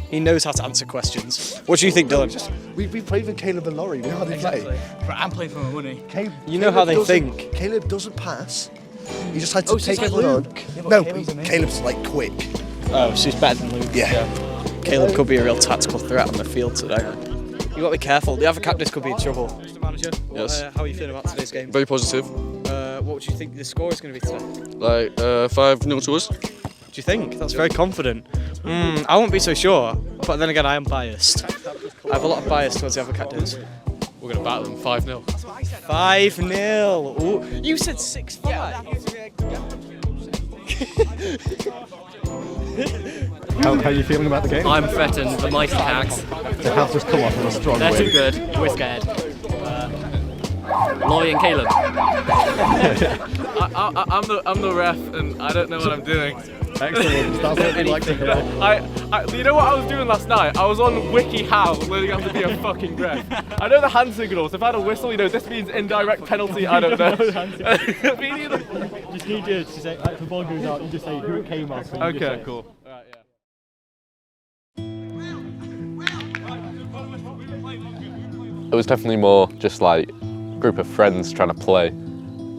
He knows how to answer questions. What do you think, Dylan? We played with Caleb and Laurie. We know how they play. But I'm playing for my money. You know how they think. Caleb doesn't pass. He just had to take everyone on. No, Caleb's like quick. Oh, so he's better than Luke. Yeah. Caleb could be a real tactical threat on the field today. You got to be careful. The Avacakdoes could be in trouble. Mr. Manager, Yes. How are you feeling about today's game? Very positive. What would you think the score is going to be today? Like 5-0 to us. Do you think? That's very confident. I won't be so sure, but then again, I am biased. I have a lot of bias towards the Avacakdoes. We're going to battle them 5-0. 5-0. Ooh, you said 6-5. How are you feeling about the game? I'm threatened. The mighty Cags. They have just come off on a strong They're win. too good. We're scared. Loy and Caleb. I'm the ref, and I don't know what I'm doing. Excellent. That's what we'd like to hear. You know what I was doing last night? I was on WikiHow learning how to be a fucking ref. I know the hand signals. If I had a whistle, this means indirect penalty. I don't know. Me neither. Just need you to say, if the ball goes out, you just say who it came off. Okay, cool. Alright, yeah. It was definitely more just like a group of friends trying to play.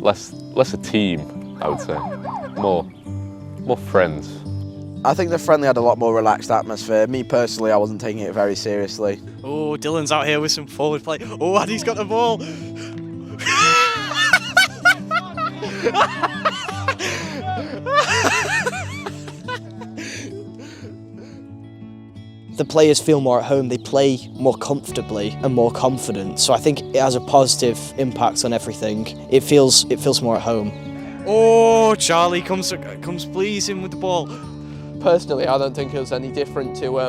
Less a team, I would say. More friends. I think the friendly had a lot more relaxed atmosphere. Me personally, I wasn't taking it very seriously. Oh, Dylan's out here with some forward play. Oh, and he's got the ball. The players feel more at home, they play more comfortably and more confident. So I think it has a positive impact on everything. It feels more at home. Oh, Charlie comes pleasing with the ball. Personally, I don't think it was any different to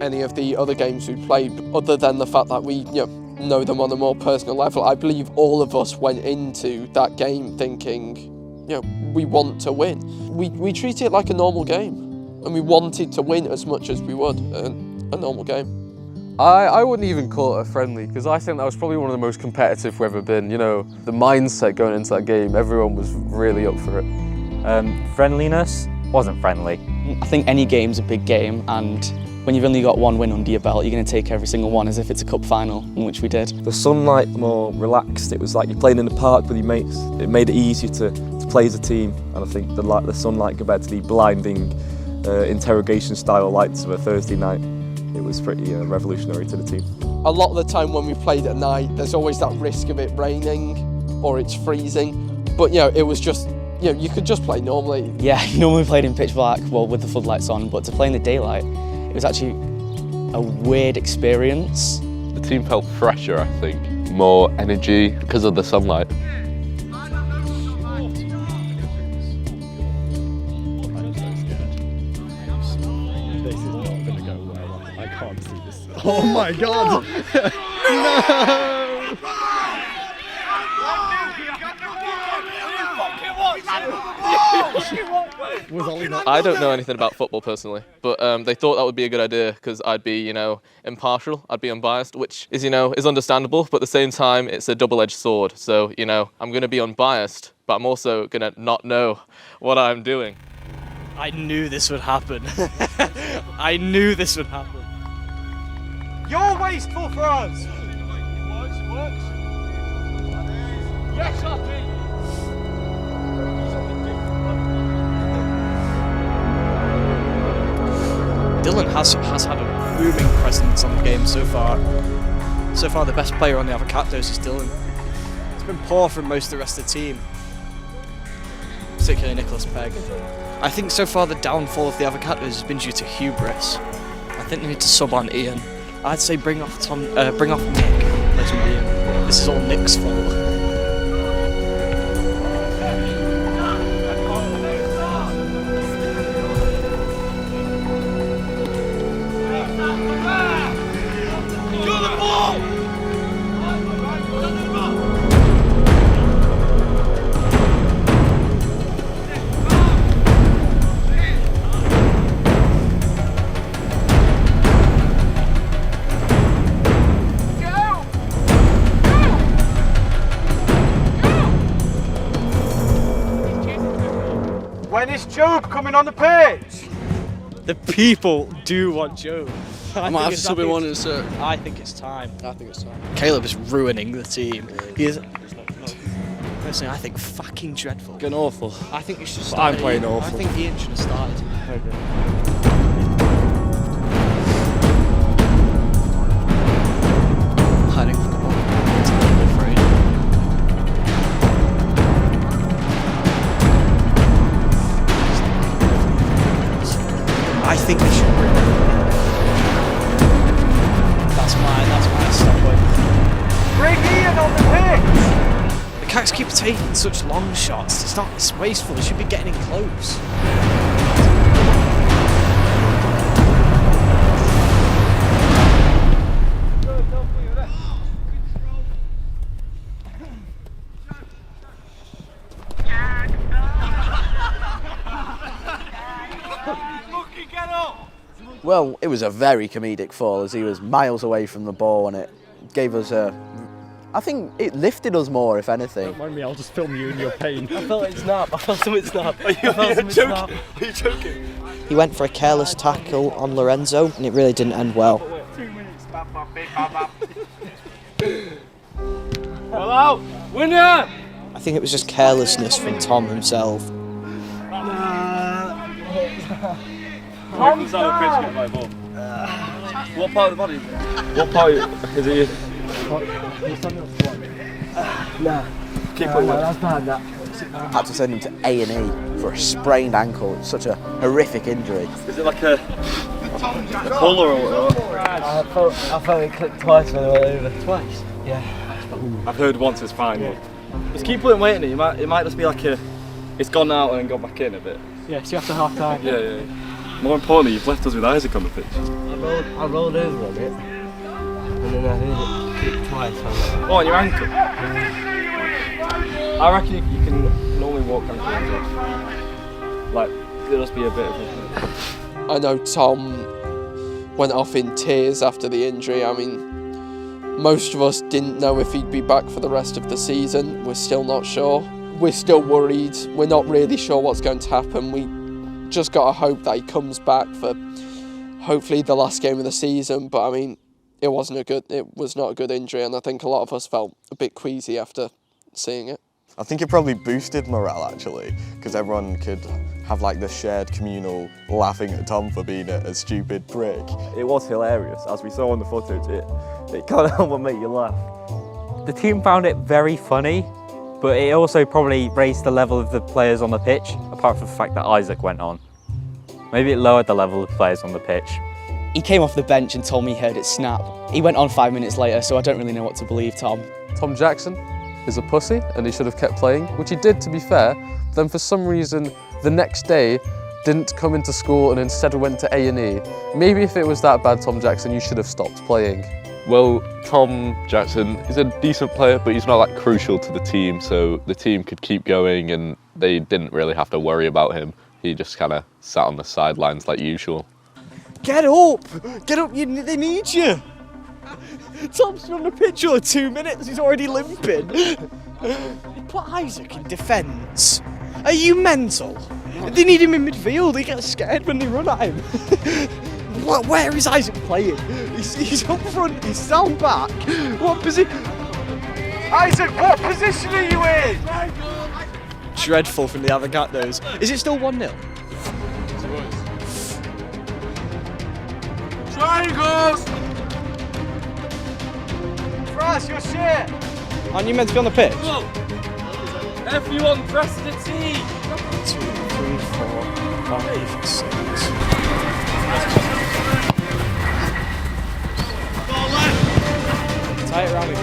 any of the other games we played, other than the fact that we know them on a more personal level. I believe all of us went into that game thinking, we want to win. We treated it like a normal game, and we wanted to win as much as we would a normal game. I wouldn't even call it a friendly, because I think that was probably one of the most competitive we've ever been. The mindset going into that game, everyone was really up for it. Friendliness wasn't friendly. I think any game's a big game, and when you've only got one win under your belt, you're going to take every single one as if it's a cup final, which we did. The sunlight more relaxed. It was like you're playing in the park with your mates. It made it easier to play as a team, and I think the sunlight compared to the blinding interrogation style lights of a Thursday night, it was pretty revolutionary to the team. A lot of the time when we played at night, there's always that risk of it raining or it's freezing, but you know, it was just, you know, you could just play normally. Yeah, normally played in pitch black, well, with the floodlights on, but to play in the daylight, it was actually a weird experience. The team felt fresher, I think, more energy because of the sunlight. This is not going to go well. I can't see this. Oh my god! No! I don't know anything about football personally, but they thought that would be a good idea because I'd be, you know, impartial, I'd be unbiased, which is, you know, is understandable, but at the same time, it's a double-edged sword. So, you know, I'm going to be unbiased, but I'm also going to not know what I'm doing. I knew this would happen. I knew this would happen. You're wasteful for us! Works. Yes, Archie! Dylan has had a booming presence on the game so far. So far, the best player on the Avacakdoes is Dylan. It's been poor from most of the rest of the team, particularly Nicholas Pegg. I think so far the downfall of the Avacakdoes has been due to hubris. I think they need to sub on Ian. I'd say bring off Nick. Replace him with Ian. This is all Nick's fault. When is Job coming on the pitch? The people do want Job. I might have to sub him on in a sec. I think it's time. I think it's time. Caleb is ruining the team. He is. Personally, I think fucking dreadful. Getting awful. I think you should I'm start. playing awful. I think Ian should have started. Hiding from the ball. I'm afraid. I think we should bring him. That's my stop point. Bring Ian on the pitch! The Cats keep taking such long shots. It's wasteful. They should be getting in close. Well, it was a very comedic fall as he was miles away from the ball, and it gave us a... I think it lifted us more, if anything. Don't mind me, I'll just film you in your pain. I felt it snap. I felt something snap. Are you joking? He went for a careless tackle on Lorenzo, and it really didn't end well. 2 minutes. Well out! Winner! I think it was just carelessness from Tom himself. Tom's out of pitch getting my ball. What part of the body? What part is it? Nah. Keep putting that's bad, that. Had to send him to A&E for a sprained ankle. It's such a horrific injury. Is it like a pull or what? I felt it clicked twice when I went over. Twice? Yeah. I've heard once it's fine, but just keep putting weight in it. It might just be like it's gone out and then gone back in a bit. Yeah, so after half time. Yeah. More importantly, you've left us with Isaac on the pitch. I rolled over on it, and then I heard it click twice. Oh, on your ankle? I reckon you can normally walk ankles off. Like, it'll just be a bit of a... I know Tom went off in tears after the injury. I mean, most of us didn't know if he'd be back for the rest of the season. We're still not sure. We're still worried. We're not really sure what's going to happen. We just got to hope that he comes back for hopefully the last game of the season. But I mean, it was not a good injury, and I think a lot of us felt a bit queasy after seeing it. I think it probably boosted morale actually, because everyone could have like the shared communal laughing at Tom for being a stupid prick. It was hilarious, as we saw on the footage. It can't help but make you laugh. The team found it very funny, but it also probably raised the level of the players on the pitch, apart from the fact that Isaac went on. Maybe it lowered the level of players on the pitch. He came off the bench and told me he heard it snap. He went on 5 minutes later, so I don't really know what to believe, Tom. Tom Jackson is a pussy and he should have kept playing, which he did, to be fair. Then for some reason, the next day, didn't come into school and instead went to A&E. Maybe if it was that bad, Tom Jackson, you should have stopped playing. Well, Tom Jackson is a decent player, but he's not that crucial to the team, so the team could keep going and they didn't really have to worry about him. He just kind of sat on the sidelines like usual. Get up! Get up, they need you! Tom's been on the pitch for 2 minutes, he's already limping. Put Isaac in defence. Are you mental? They need him in midfield, he gets scared when they run at him. Where is Isaac playing? He's up front, he's down back. What position? Isaac, what position are you in? Dreadful from the Avacakdoes. Is it still 1-0? Triangles! Press your shit! Aren't you meant to be on the pitch? Everyone press the T! 2, 3, 4, 5, 6. Tie it around me.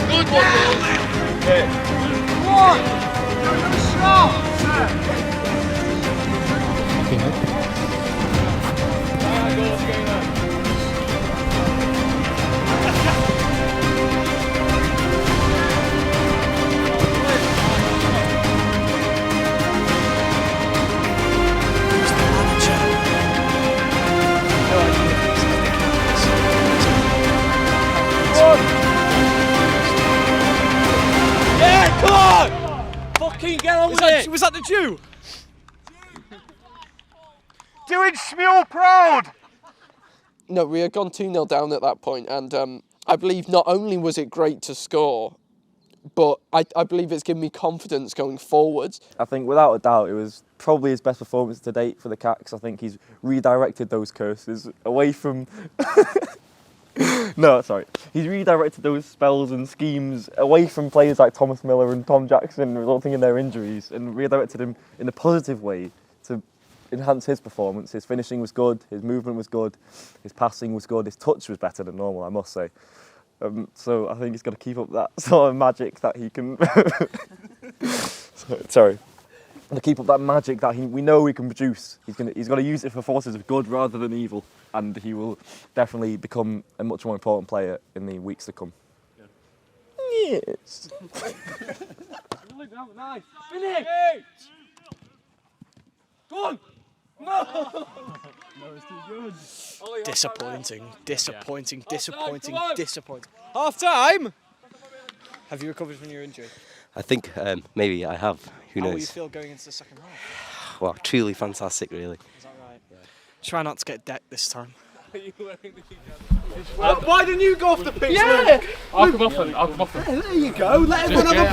Good one! Okay. One! Shot! Yeah, come on! Fucking get on with it! Was that the Jew? Doing Shmuel proud! No, we had gone 2-0 down at that point, and I believe not only was it great to score, but I believe it's given me confidence going forwards. I think without a doubt it was probably his best performance to date for the Cats. I think he's redirected those curses away from... No, sorry. He's redirected those spells and schemes away from players like Thomas Miller and Tom Jackson, resulting in their injuries, and redirected him in a positive way to enhance his performance. His finishing was good, his movement was good, his passing was good, his touch was better than normal, I must say. So I think he's got to keep up that sort of magic that he can... Sorry. To keep up that magic that we know he can produce. He's got to use it for forces of good rather than evil, and he will definitely become a much more important player in the weeks to come. Yeah. Yes. Nice. Finish! Go on! No! No, it's too good. Disappointing. Come on. Half time! Have you recovered from your injury? I think maybe I have. Who knows? How will you feel going into the second half? Well, truly fantastic, really. Is that right? Yeah. Try not to get decked this time. Why didn't you go off the pitch? Yeah! I'll come off them. There you go, let everyone have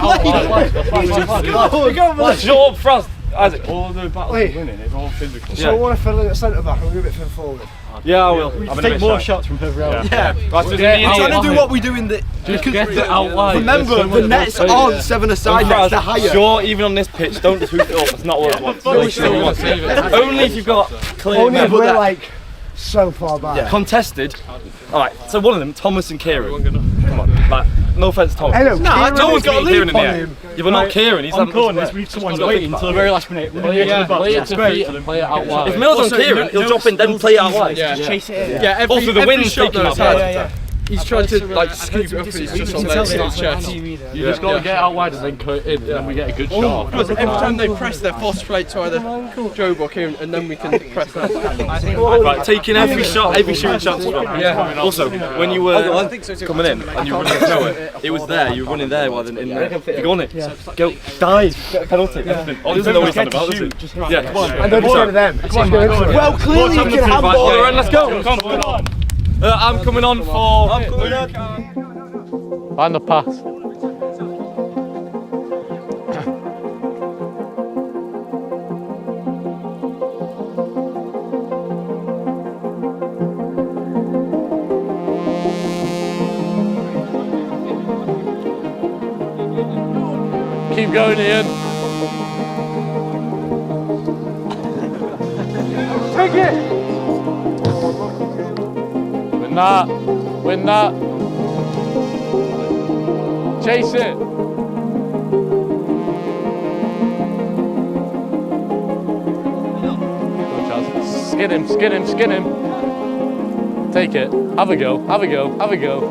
a play! Let's shut up, Frost! Isaac, all of the battles are winning, it's all physical. So I want to fill in at centre back and we're a bit further forward. Yeah, I will. We take more shots from further out. Yeah. I'm trying to do what we do in the... Just get it out wide. Remember, the net's on 7 aside, next to higher. Sure, even on this pitch, don't just hoop it up, that's not what I want. Only if you've got clear... Only if we're like so far back. Yeah. Contested. Alright, so one of them, Thomas and Kieran. Come on, like, no offence, Thomas. Hey, no one's got a lead on him. Yeah, but not Kieran, he's on corners. We need someone waiting until the very last minute. Play it out wide. If Miller's on Kieran, he'll drop in, then play it out wide. Chase it in. Yeah, also the wind's taking us out. He's trying to like scoop it up and it's just on their chest. You just got to get out wide and then cut in, and then we get a good shot. Because every time they press, they're forced play to either Joe or Kieran, and then we can press that. Right, taking every shot, every shooting chance as well. Yeah. Also, when you were coming in and you were running through it was there, you were running there rather than in there. If you go on it, go, dive, get a penalty, everything. Oh, doesn't know what he's on about, does he? Yeah, come on. And don't be scared of them. Well, clearly you can handball. Yeah, let's go. Come on. I'm coming on for... Find the pass. Keep going, Ian. Take it! Win that. Win that. Chase it. Good chance. Skin him, skin him, skin him. Take it. Have a go, have a go, have a go.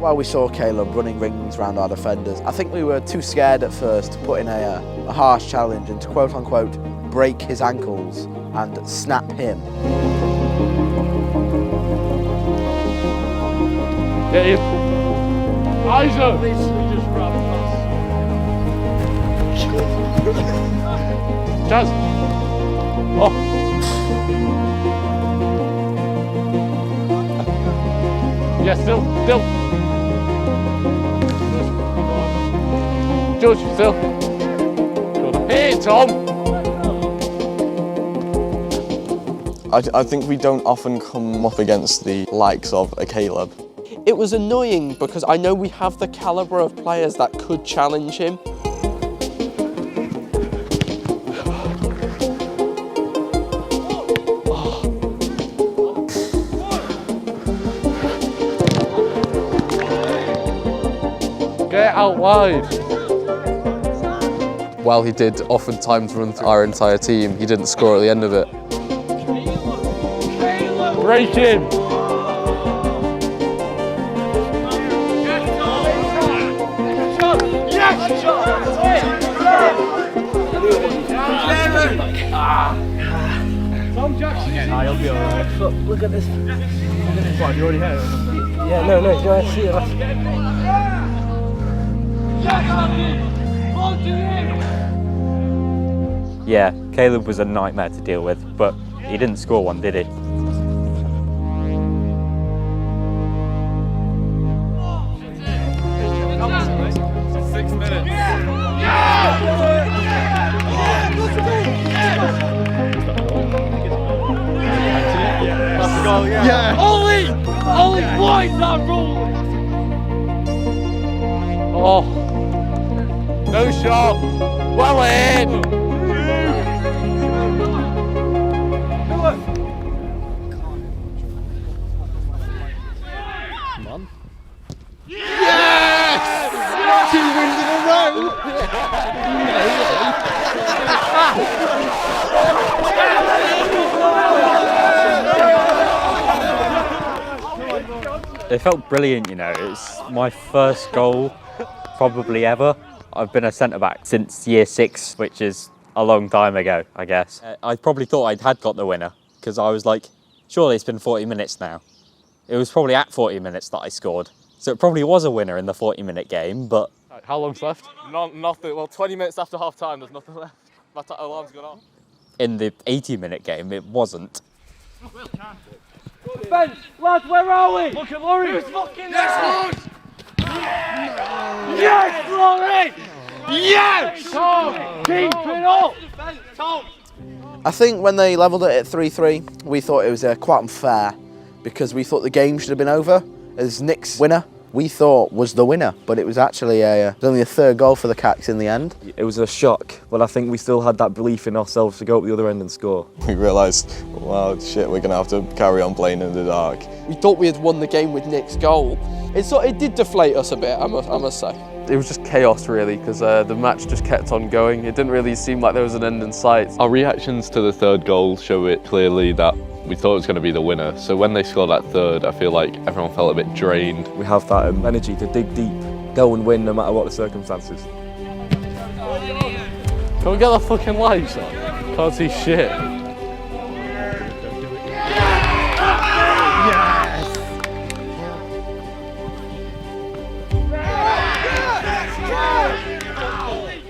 While we saw Caleb running rings around our defenders, I think we were too scared at first to put in a harsh challenge and to quote unquote break his ankles and snap him. Get him. Isaac! Jazz! Oh! Yeah, still. Judge, still. Good. Hey, Tom! I think we don't often come up against the likes of a Caleb. It was annoying because I know we have the calibre of players that could challenge him. Get out wide. While he did oftentimes run through our entire team, he didn't score at the end of it. Break him. Tom Jackson. Nah, you'll be alright. Look at this. What, have you already had it? Yeah, no, you don't see it. Yeah, Caleb was a nightmare to deal with, but he didn't score one, did he? Yeah. Ollie, why is that rule? Oh. No shot. Well in. Come on. Yes! 2 wins in a row! It felt brilliant, you know. It's my first goal probably ever. I've been a centre-back since year 6, which is a long time ago, I guess. I probably thought I had got the winner because I was like, surely it's been 40 minutes now. It was probably at 40 minutes that I scored. So it probably was a winner in the 40-minute game, but... How long's left? Nothing. Well, 20 minutes after half time, there's nothing left. My alarm's gone off. In the 80-minute game, it wasn't. Bench, lads, where are we? Look at Laurie. Who's fucking there? Yes, Laurie! Yes! Tom, keep it up! Tom! I think when they levelled it at 3-3, we thought it was quite unfair because we thought the game should have been over as Nick's winner. We thought was the winner, but it was actually only a third goal for the Cats in the end. It was a shock, but I think we still had that belief in ourselves to go up the other end and score. We realised, wow, shit, we're going to have to carry on playing in the dark. We thought we had won the game with Nick's goal. It did deflate us a bit, I must say. just chaos really, because the match just kept on going. It didn't really seem like there was an end in sight. Our reactions to the third goal show it clearly that we thought it was going to be the winner. So when they scored that third, I feel like everyone felt a bit drained. We have that energy to dig deep, go and win no matter what the circumstances. Can we get the fucking lights on? Can't see shit.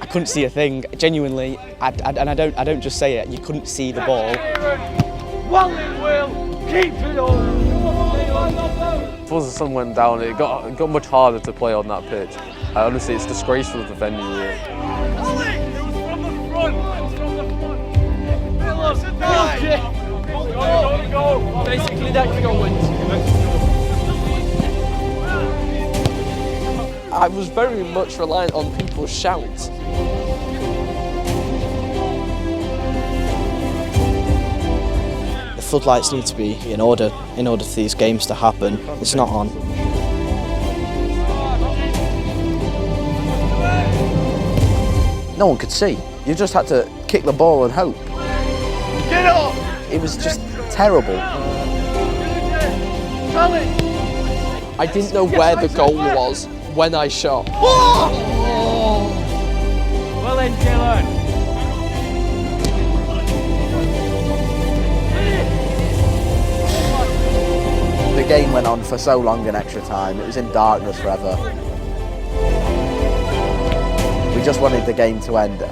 I couldn't see a thing. Genuinely, and I don't just say it. You couldn't see the ball. Keep it on. Once the sun went down, it got much harder to play on that pitch. Honestly, it's disgraceful to the venue here. Go. Basically, that goal wins. I was very much reliant on people's shouts. The floodlights need to be in order for these games to happen. It's not on. No one could see. You just had to kick the ball and hope. Get up! It was just terrible. I didn't know where the goal was when I shot. Well then, Dylan. The game went on for so long in extra time. It was in darkness forever. We just wanted the game to end.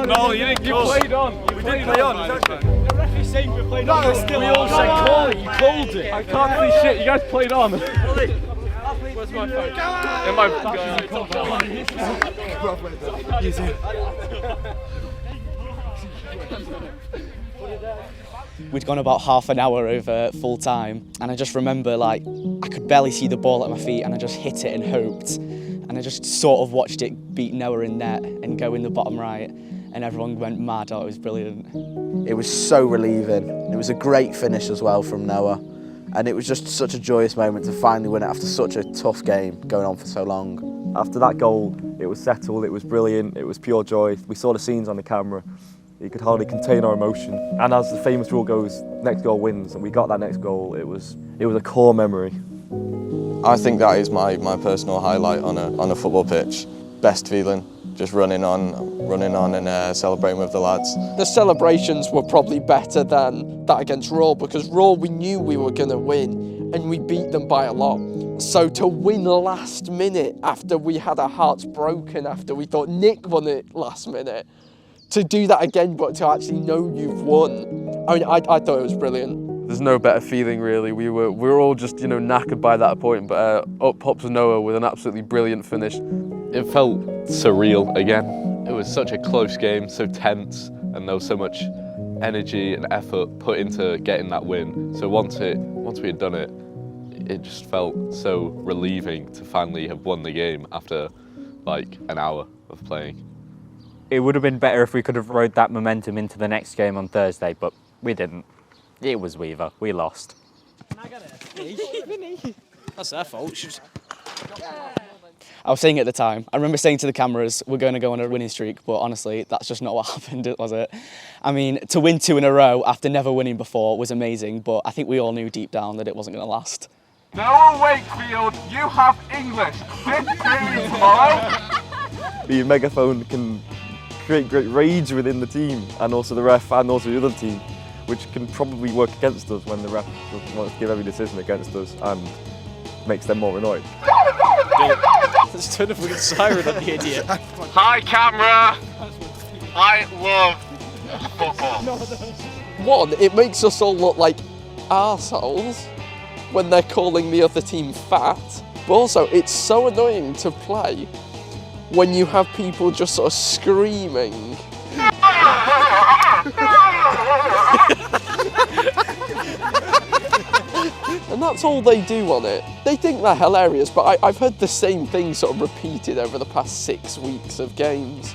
No, you didn't. You played on. We did play on. Exactly. The referee saying we played on. We all said call it. You called it. I can't see shit. You guys played on. Where's my phone? In my Use it. We'd gone about half an hour over full time, and I just remember like I could barely see the ball at my feet, and I just hit it and hoped, and I just sort of watched it beat Noah in net and go in the bottom right, and everyone went mad. Oh, it was brilliant. It was so relieving. It was a great finish as well from Noah, and it was just such a joyous moment to finally win it after such a tough game going on for so long. After that goal, it was settled, it was brilliant, it was pure joy. We saw the scenes on the camera. You could hardly contain our emotion. And as the famous rule goes, next goal wins, and we got that next goal. It was a core memory. I think that is my personal highlight on a football pitch. Best feeling, just running on and celebrating with the lads. The celebrations were probably better than that against Raw, because Raw we knew we were going to win and we beat them by a lot. So to win last minute after we had our hearts broken, after we thought Nick won it last minute, to do that again but to actually know you've won, I mean, I thought it was brilliant. There's no better feeling really. We were all just knackered by that point, but up pops Noah with an absolutely brilliant finish. It felt surreal again. It was such a close game, so tense, and there was so much energy and effort put into getting that win. So once we had done it, it just felt so relieving to finally have won the game after like an hour of playing. It would have been better if we could have rode that momentum into the next game on Thursday, but we didn't. It was Weaver. We lost. That's their fault. I was saying at the time, I remember saying to the cameras, we're going to go on a winning streak, but honestly, that's just not what happened, was it? I mean, to win 2 in a row after never winning before was amazing, but I think we all knew deep down that it wasn't going to last. Noah Wakefield, you have English. 15 tomorrow. The megaphone can create great rage within the team, and also the ref, and also the other team, which can probably work against us when the ref wants to give every decision against us and makes them more annoyed. Let's turn the fucking siren on the idiot. Hi camera. I love One, it makes us all look like arseholes when they're calling the other team fat, but also it's so annoying to play when you have people just sort of screaming. And that's all they do on it. They think they're hilarious, but I've heard the same thing sort of repeated over the past 6 weeks of games.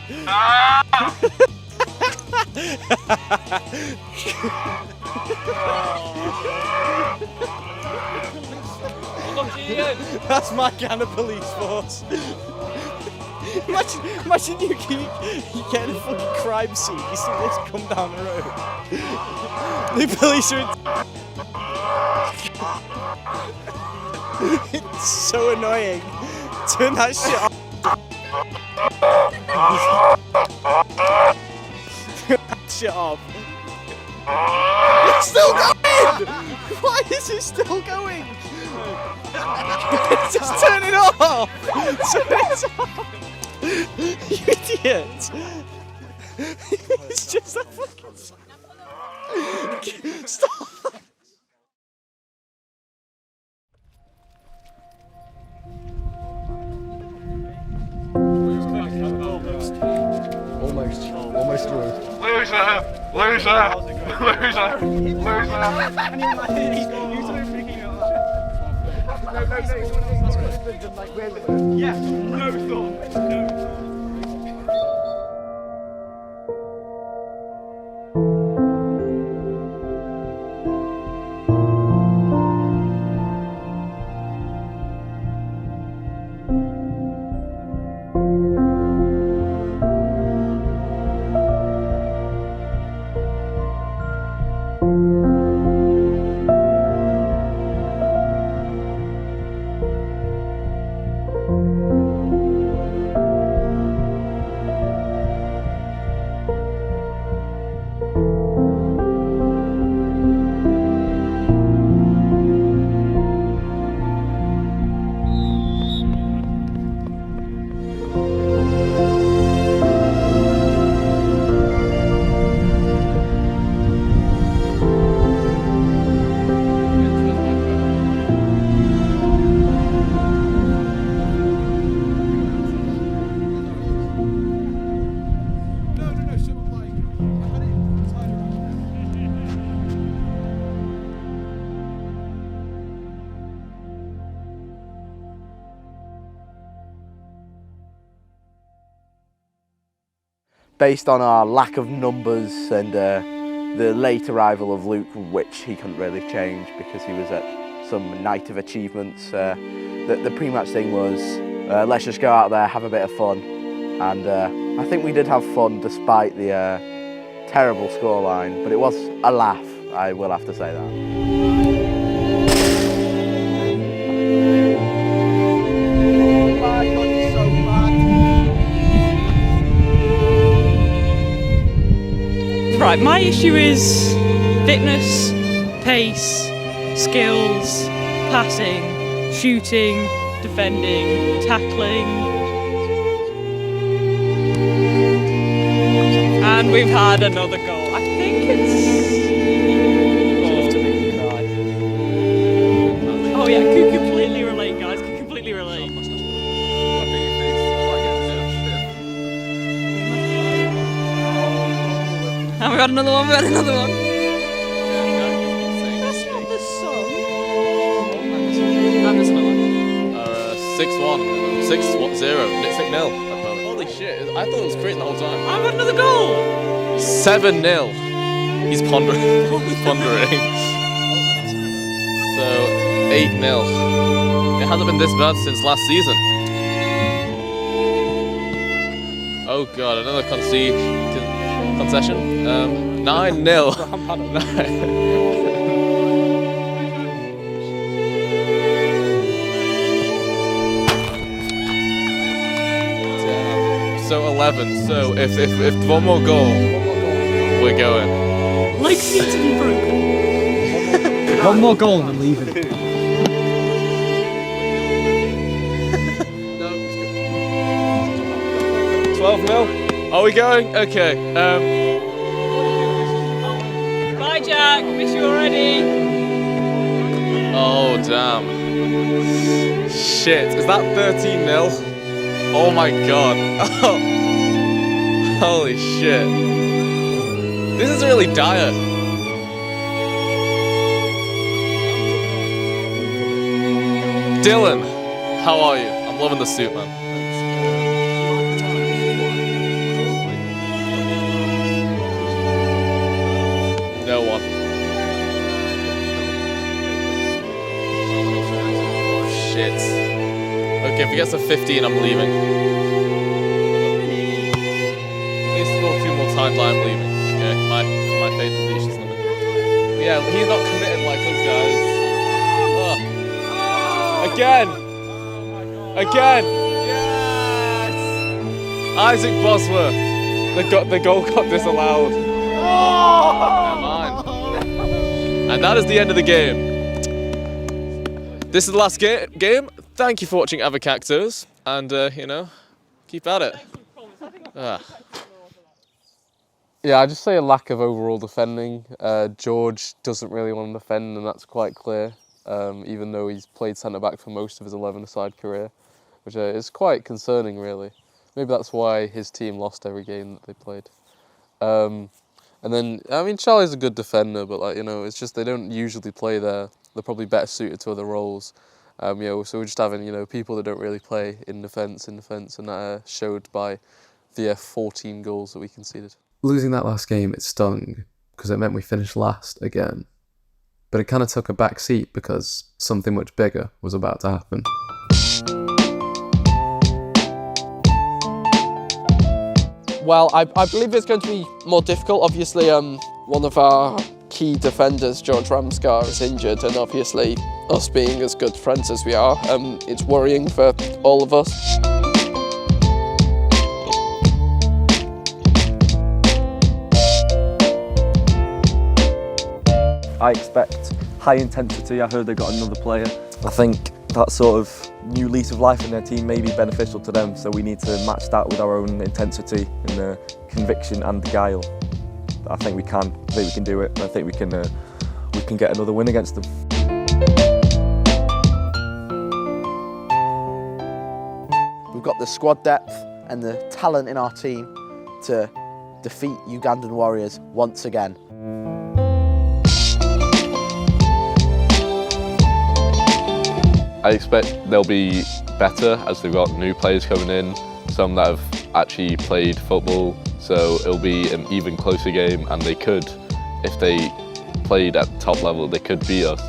That's my kind of police force. Imagine you get in a fucking crime scene, you see this come down the road. The police are It's so annoying. Turn that shit off. Turn that shit off. It's still going! Why is it still going? Just turn it off! Turn it off! You idiot! It's just a fucking... Stop! Almost through. Loser! Loser! Loser! Loser! Yeah, no thought. Based on our lack of numbers and the late arrival of Luke, which he couldn't really change because he was at some night of achievements, the pre-match thing was let's just go out there, have a bit of fun, and I think we did have fun despite the terrible scoreline, but it was a laugh, I will have to say that. Right, my issue is fitness, pace, skills, passing, shooting, defending, tackling. And we've had another goal. I think it's... enough to make me cry. Oh yeah, can completely relate, guys, can completely relate. And we got another one, we got another one. That's not the song. And there's another one. 6-1. 6-0. 6-0. Holy shit, I thought it was great the whole time. I've got another goal. 7-0. He's pondering. He's pondering. So, 8-0. It hasn't been this bad since last season. Oh god, another concession. 9-0. So 11. So if one more goal, we're going. Legs seem to be broken. One more goal and I'm leaving. 12-0. Are we going? Okay. Jack. Miss you already. Oh, damn. Shit, is that 13-0? Oh my god. Oh. Holy shit. This is really dire. Dylan, how are you? I'm loving the suit, man. No one. Shit. Okay, if he gets a 15, I'm leaving. If they score 2 more times, I'm leaving. Okay, my faith in Leash is limited. But yeah, he's not committed like us guys. Oh. Again! Again! Yes! Isaac Bosworth. The goal got disallowed. Never mind. And that is the end of the game. This is the last game. Thank you for watching Avacakdoes, and you know, keep at it. Yeah, I just say a lack of overall defending. George doesn't really want to defend, and that's quite clear. Even though he's played centre-back for most of his 11-a-side career, which is quite concerning, really. Maybe that's why his team lost every game that they played. And then, I mean, Charlie's a good defender, but like, you know, it's just they don't usually play there. They're probably better suited to other roles. You know, so we're just having, you know, people that don't really play in defence, and that showed by the 14 goals that we conceded. Losing that last game, it stung, because it meant we finished last again. But it kind of took a back seat because something much bigger was about to happen. Well, I believe it's going to be more difficult. Obviously, one of our key defenders, George Ramsgar, is injured, and obviously, us being as good friends as we are, it's worrying for all of us. I expect high intensity. I heard they got another player. I think that sort of new lease of life in their team may be beneficial to them, so we need to match that with our own intensity and conviction and guile. I think we can. I think we can do it. I think we can get another win against them. We've got the squad depth and the talent in our team to defeat Ugandan Warriors once again. I expect they'll be better as they've got new players coming in, some that have actually played football, so it'll be an even closer game, and they could, if they played at the top level, they could beat us.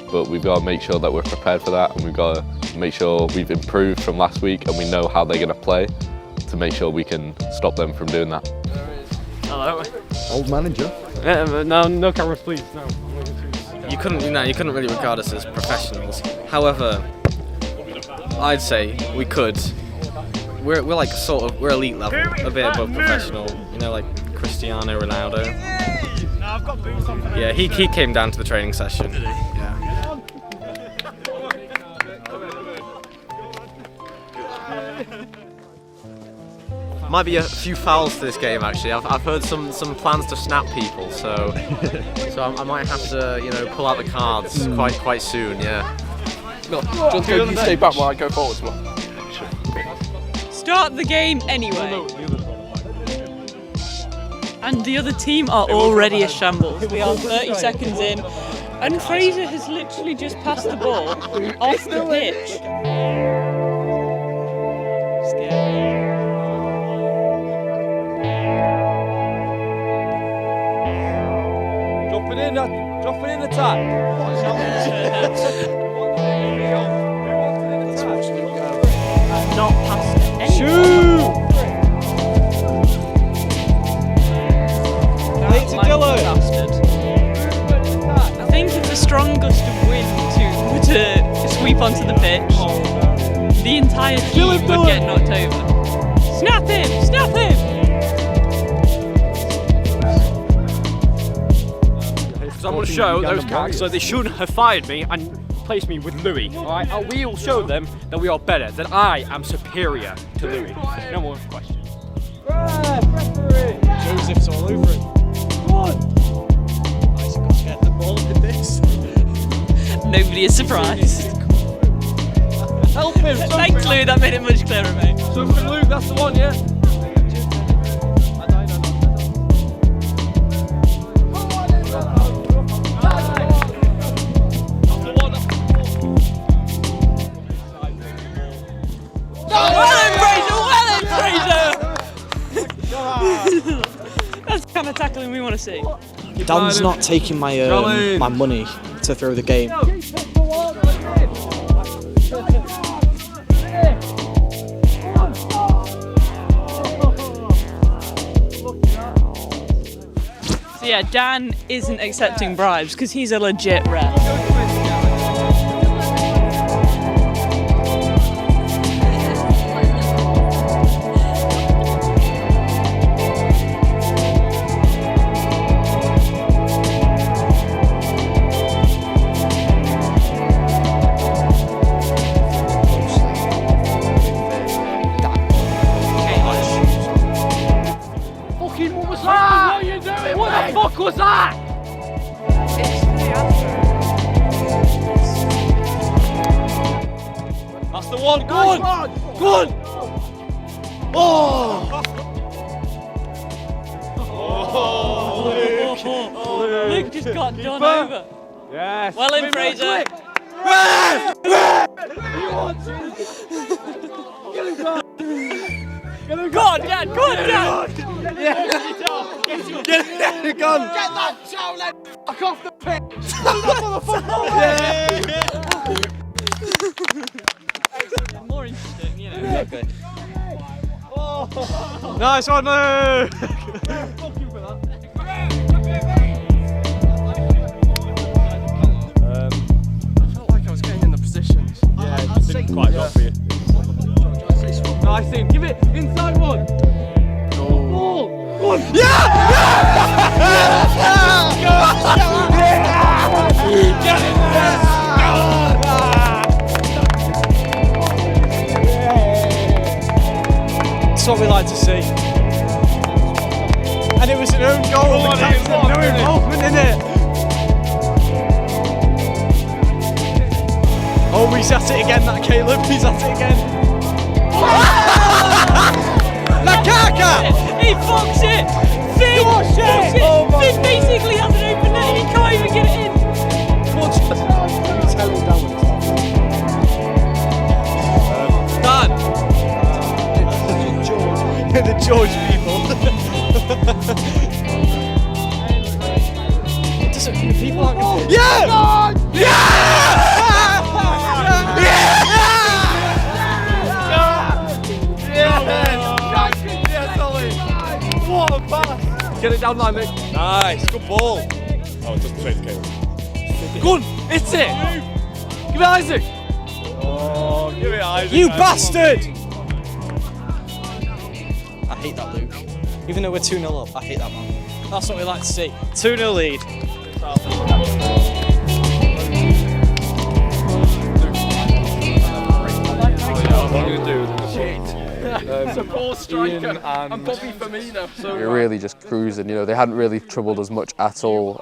But we've got to make sure that we're prepared for that, and we've got to make sure we've improved from last week and we know how they're going to play to make sure we can stop them from doing that. Hello. Old manager. No cameras, please. No. You couldn't really regard us as professionals. However, I'd say we could. We're like we're elite level, a bit above professional. You know, like Cristiano Ronaldo. Yeah, he came down to the training session. Yeah. Might be a few fouls to this game actually. I've heard some plans to snap people, so I might have to, you know, pull out the cards quite soon. Yeah. No, just go. You stay back while I go forwards. Start the game anyway. And the other team are already a shambles. We are 30 seconds in, and Fraser has literally just passed the ball off the pitch. Dropping in attack. Not past anyone. Shoot! Play to Dylan. I think it's a strong gust of wind to sweep onto the pitch. The entire team would get knocked over. Snap him! Snap him! Because I'm going to show those cats so they shouldn't have fired me and placed me with Louis. Alright, and we will show them that we are better, that I am superior to Louis. No more questions. Joseph's all over it. Come on! Nice, Nobody is surprised. Help him! Thanks, Lou, that made it much clearer, mate. Something, Luke, that's the one, yeah? That's the kind of tackling we want to see. Dan's not taking my my money to throw the game. So yeah, Dan isn't accepting bribes because he's a legit ref. What was that? That's the one. Go on. Go on. Oh. Luke just got done over. Yes. Well in, Fraser. Go on, Dan. Go on, Dan. Get the gun! Get that Jowlen fuck off the pitch! More interesting, you know. Okay. Nice one, Lou! I felt like I was getting in the positions. Yeah, it didn't quite go for you. Nice thing. Give it inside one. One. Yeah! Get in there! That's what we like to see. And it was an own goal. No involvement in it. Oh, he's at it again, that Caleb. He's at it again. Nakaka! He fucks it! Finn fucks it! Finn basically has an open net and he can't even get it in! Dan! The George people. It doesn't, people aren't gonna... Yeah! What a pass! Get it down line, Nick. Nice, good ball. Oh, it doesn't trade the game. Go on, it's it! Give it Isaac! Oh, give it Isaac. You bastard! I hate that, Luke. Even though we're 2-0 up, I hate that man. That's what we like to see. 2-0 lead. What are you going to do? It's a poor striker and Bobby Firmino. We were really just cruising, you know, they hadn't really troubled us much at all.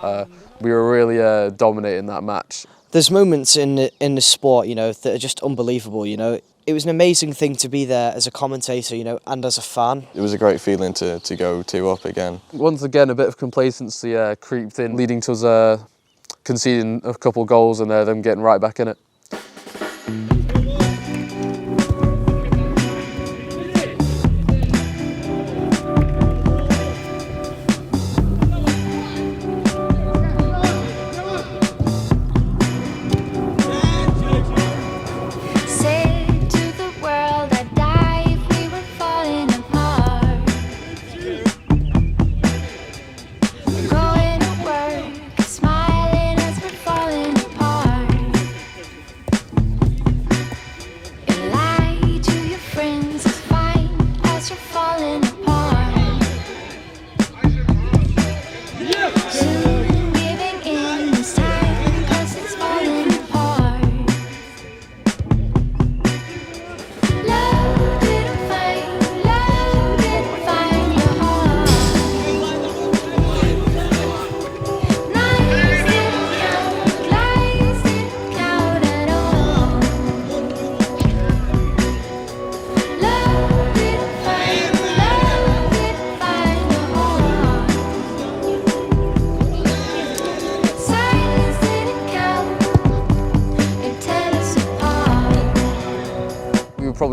We were really dominating that match. There's moments in the sport, you know, that are just unbelievable, you know. It was an amazing thing to be there as a commentator, you know, and as a fan. It was a great feeling to go 2-up again. Once again, a bit of complacency creeped in, leading to us conceding a couple goals and them getting right back in it.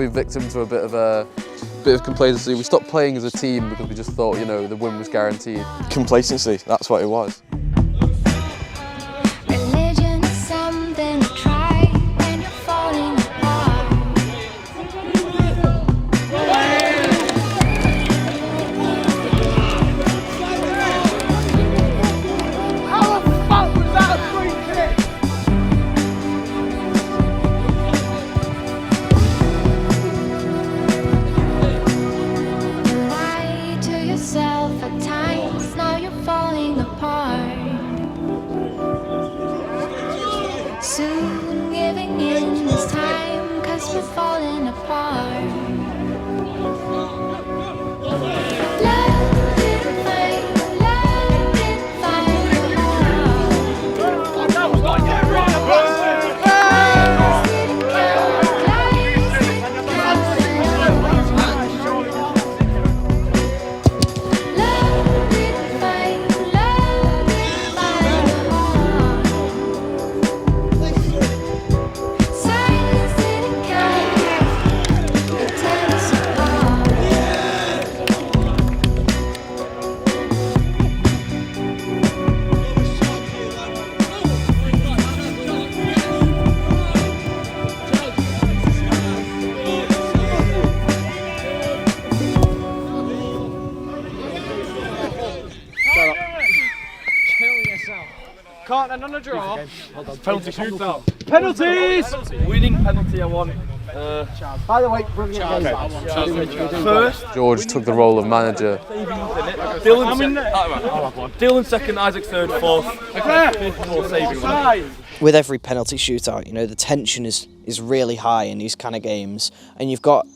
probably victim to a bit of complacency. We stopped playing as a team because we just thought, you know, the win was guaranteed. Complacency, that's what it was. Soon giving in this time, 'cause we're falling apart. Love didn't find your heart. That was like that Can't end on a draw. Penalty shootout. Penalties! Winning penalty, I want. By the way, brilliant game. First, George took the role of manager. Dylan second, Isaac third, fourth. Fifth, fourth saving one. With every penalty shootout, you know, the tension is really high in these kind of games, and you've got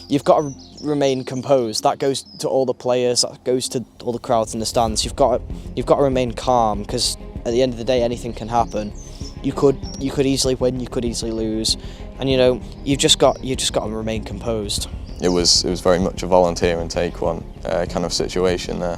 to remain composed. That goes to all the players, that goes to all the crowds in the stands. You've got to remain calm, because at the end of the day, anything can happen. You could easily win, you could easily lose, and you know, you've just got to remain composed. It was very much a volunteer and take one kind of situation there.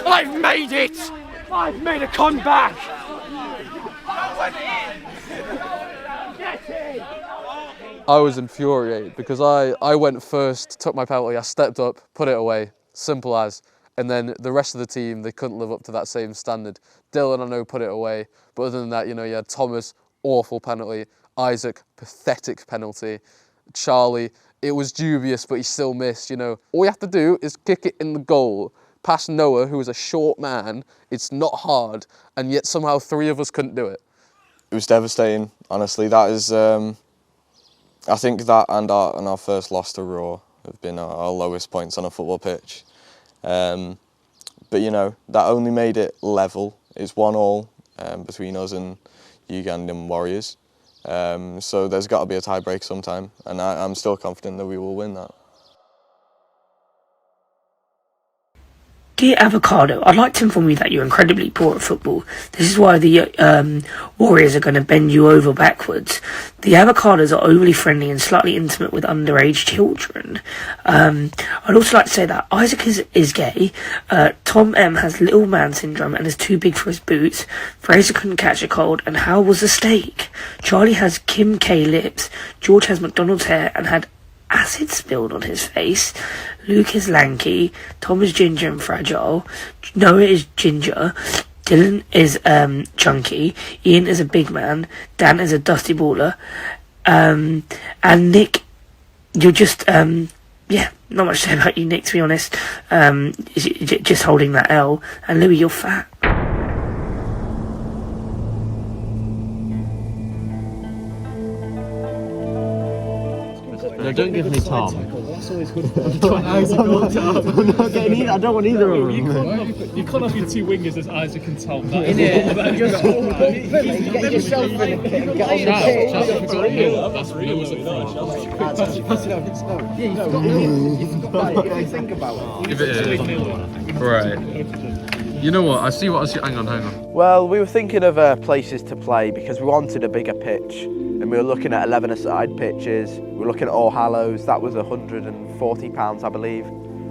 I've made it! I've made a comeback! I was infuriated because I went first, took my penalty, I stepped up, put it away, simple as. And then the rest of the team, they couldn't live up to that same standard. Dylan, I know, put it away. But other than that, you know, you had Thomas, awful penalty. Isaac, pathetic penalty. Charlie, it was dubious, but he still missed, you know. All you have to do is kick it in the goal. Past Noah, who is a short man. It's not hard. And yet somehow three of us couldn't do it. It was devastating, honestly. That is, I think that and our first loss to Raw have been our lowest points on a football pitch. But you know, that only made it level. It's 1-1 between us and Ugandan Warriors. So there's got to be a tie break sometime, and I'm still confident that we will win that. Dear Avocado, I'd like to inform you that you're incredibly poor at football. This is why the Warriors are going to bend you over backwards. The Avocados are overly friendly and slightly intimate with underage children. I'd also like to say that Isaac is gay. Tom M has little man syndrome and is too big for his boots. Fraser couldn't catch a cold, and Hal was a steak. Charlie has Kim K lips. George has McDonald's hair and had acid spilled on his face. Luke is lanky. Tom is ginger and fragile. Noah is ginger. Dylan is chunky. Ian is a big man. Dan is a dusty baller. And Nick, you're just yeah, not much to say about you, Nick, to be honest. Just holding that L. And Louis, you're fat. No, don't give me Tom. That's always good. Isaac or Tom. I'm not getting either. I don't want either of them. You can't have your two wingers as Isaac and Tom. In it. Get yourself in a kit and get on the pitch. Think about it. Give it a... Right. You know what? I see what I see. Hang on. Well, we were thinking of places to play because we wanted a bigger pitch, and we were looking at 11-a-side pitches. We were looking at All Hallows. That was £140, I believe.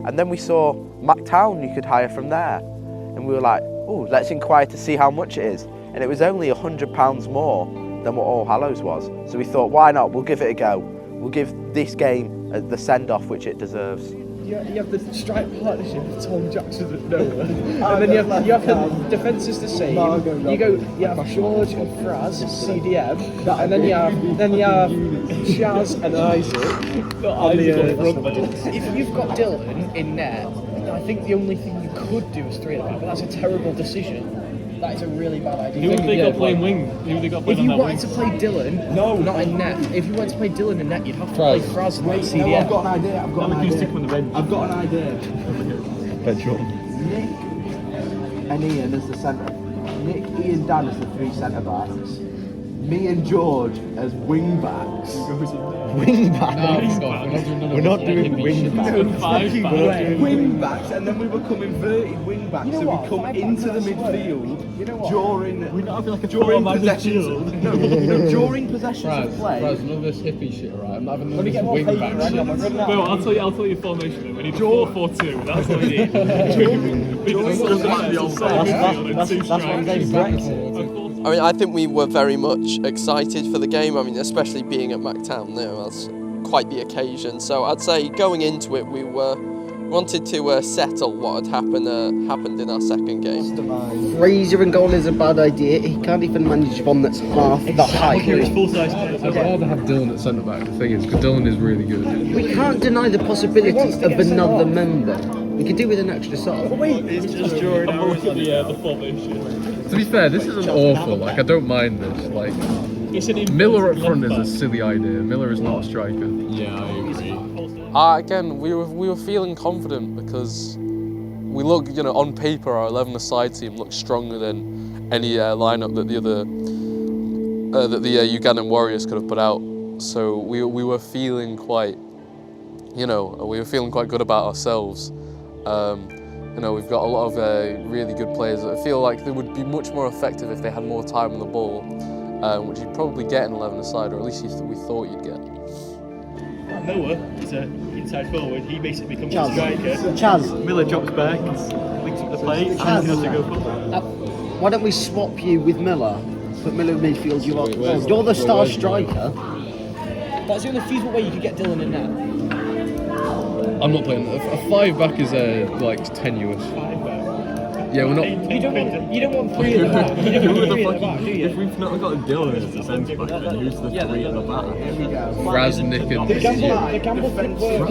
And then we saw MacTown you could hire from there, and we were like, oh, let's inquire to see how much it is. And it was only £100 more than what All Hallows was. So we thought, why not? We'll give it a go. We'll give this game the send-off which it deserves. You have the strike partnership of Tom Jackson and Noah, and then you have the defences the same. You have George and Fraz, CDM, and then you have Chaz and Isaac. If you've got Dylan in net, I think the only thing you could do is 3 at the back, but that's a terrible decision. That is a really bad idea. Who have they got playing wing? If you wanted to play Dylan, not in net. If you wanted to play Dylan in net, you'd have to play Fraz and CDM. No, I've got an idea. I've got an idea. Nick and Ian as the centre. Nick, Ian, Dan as the 3 centre backs. Me and George as wing backs. Wing backs? We're not doing wing backs. Wing backs, and then we become inverted wing backs, so we come into the midfield during possessions. During possessions of play. None of this hippie shit, right? I'm not having none Let me of get this more wing paper, back right? shit. I'll tell you formation then. We need a 4-4-2. That's what we need. I mean, I think we were very much excited for the game. I mean, especially being at MacTown, that's quite the occasion. So I'd say going into it, we wanted to settle what had happened in our second game. Fraser in goal is a bad idea. He can't even manage one that's half the height. I'd rather have Dylan at centre back. The thing is, because Dylan is really good. We can't deny the possibility of another member. We could do with an extra sub. It's just drawing out the formation. To be fair, this isn't awful. Like, I don't mind this. Like, Miller up front is a silly idea. Miller is not a striker. Yeah, I agree. Again, we were feeling confident because we look, on paper, our 11-a-side team looks stronger than any lineup that the Ugandan Warriors could have put out. So we were feeling quite, we were feeling quite good about ourselves. We've got a lot of really good players that I feel like they would be much more effective if they had more time on the ball, which you'd probably get in 11-a-side, or at least we thought you'd get. Noah is an inside forward. He basically becomes Chaz. a striker. Chaz. Miller drops back, links up the play, and Chaz. he has to go forward. Why don't we swap you with Miller? Put Miller in midfield. You're the star striker. That's the only feasible way you could get Dylan in net. I'm not playing. A 5-back is tenuous. Yeah, we're not. You don't want 3 at the back. You don't want 3 at the back, do you? If we've not got a Dylan as the centre back, then who's the 3 at the back? Raz, Nick, and The gamble could work.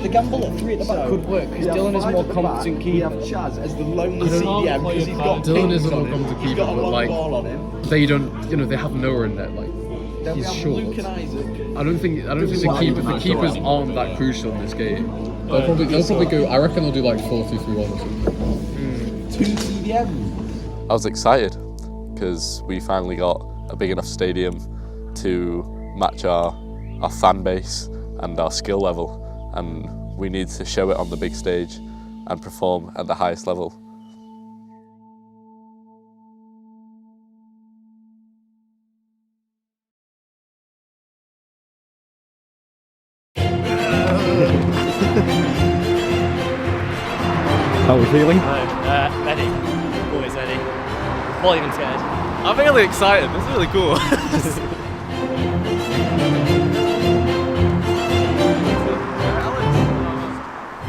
The gamble at 3 at the back could work because Dylan is more competent keeper. We have Chaz as the lonely CDM because he's got Dylan is a pings more on him. competent He's keeper, got a but long ball on him. they don't. They have Noah in there. Then He's we have short. Luke and Isaac. I don't think the keepers aren't that crucial in this game. They'll probably go. I reckon they'll do 4-2-3-1 or something. 2 CDM. I was excited because we finally got a big enough stadium to match our fan base and our skill level, and we need to show it on the big stage. and perform at the highest level. How are we feeling? Ready. Always ready. Not even scared. I'm really excited. This is really cool.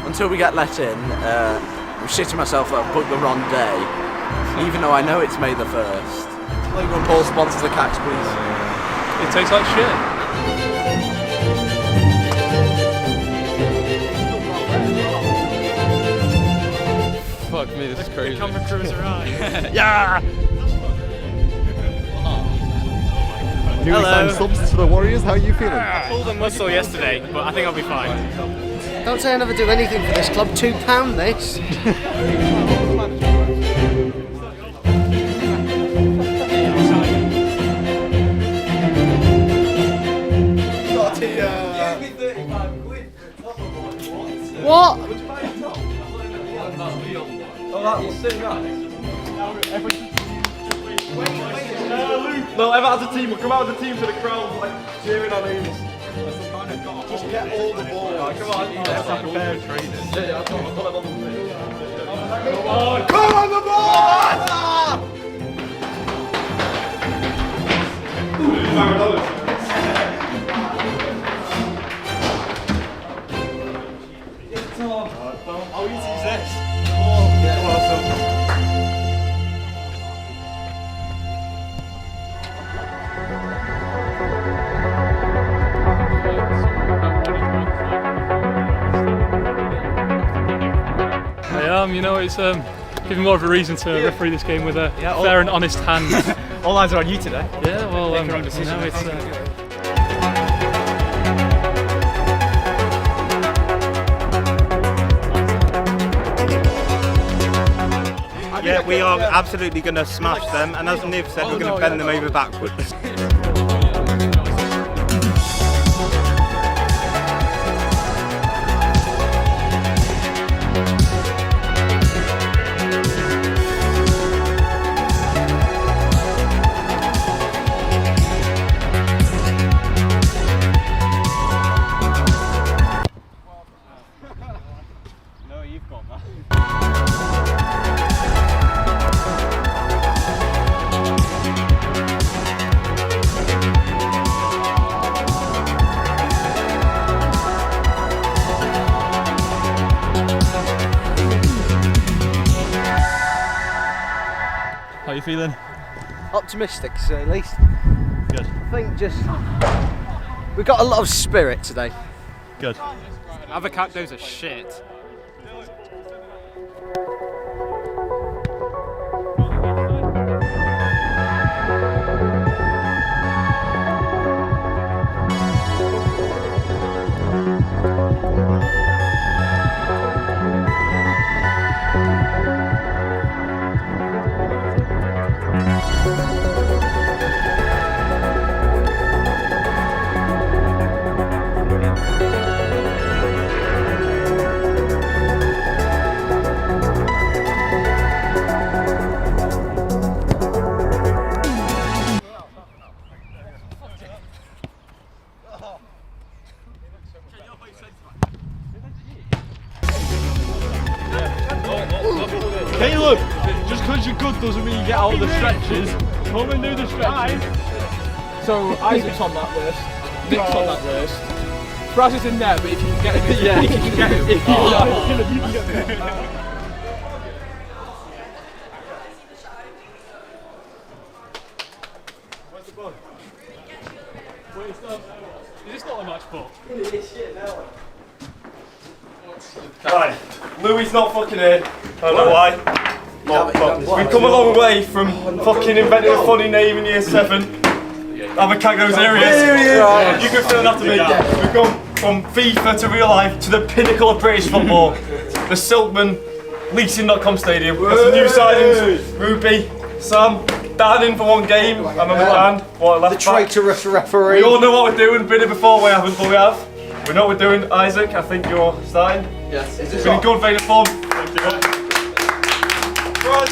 Until we get let in, I'm shitting myself that I've booked the wrong day, even though I know it's May the 1st. Logan Paul sponsors the catch, please. It tastes like shit. Fuck me, this is crazy. The camera crews are on. Yeah! Newly signed subs to the Warriors, how are you feeling? I pulled a muscle yesterday, but I think I'll be fine. Don't say I never do anything for this club. £2 this. What? Oh, that was so nice. No, ever as a team, we'll come out as a team to the crowd, like cheering our names. Just get all the balls. Oh, come on, that's like a fair training. Yeah, I've got them on the field. Come on, the ball! How easy is this? Come on, son. You know, it's giving more of a reason to referee this game with a fair and honest hand. All eyes are on you today. Yeah, well, Make your own decision. you know, it's... Yeah, we are absolutely going to smash them, and as Niv said, we're going to bend them over backwards. No, you've got that. How are you feeling? Optimistic, to say the least. Good. I think we've got a lot of spirit today. Good. Avacakdoes are shit. Caleb, just because you're good doesn't mean you get out of the stretches. Come and do the stretches. So Isaac's on that list, Nick's on that list. Praz is in there, but if you can get him, yeah, if you can get him, if you can get him. Where's the ball? Is this not a match ball? Right, Louis not fucking here. I don't know why. We've come a long way from fucking inventing a funny name in year 7. Avacakdoes, here he is. You can feel that to me. We've gone from FIFA to real life to the pinnacle of British football. The Silkman Leasing.com Stadium. Got some new signings. Ruby, Sam, Dan in for one game. I remember Dan. What a left The traitorous referee. We all know what we're doing. Been here before, we haven't, but we have. We know what we're doing. Isaac, I think you're starting. Yes. It's been a good vein of form. Thank you. Right,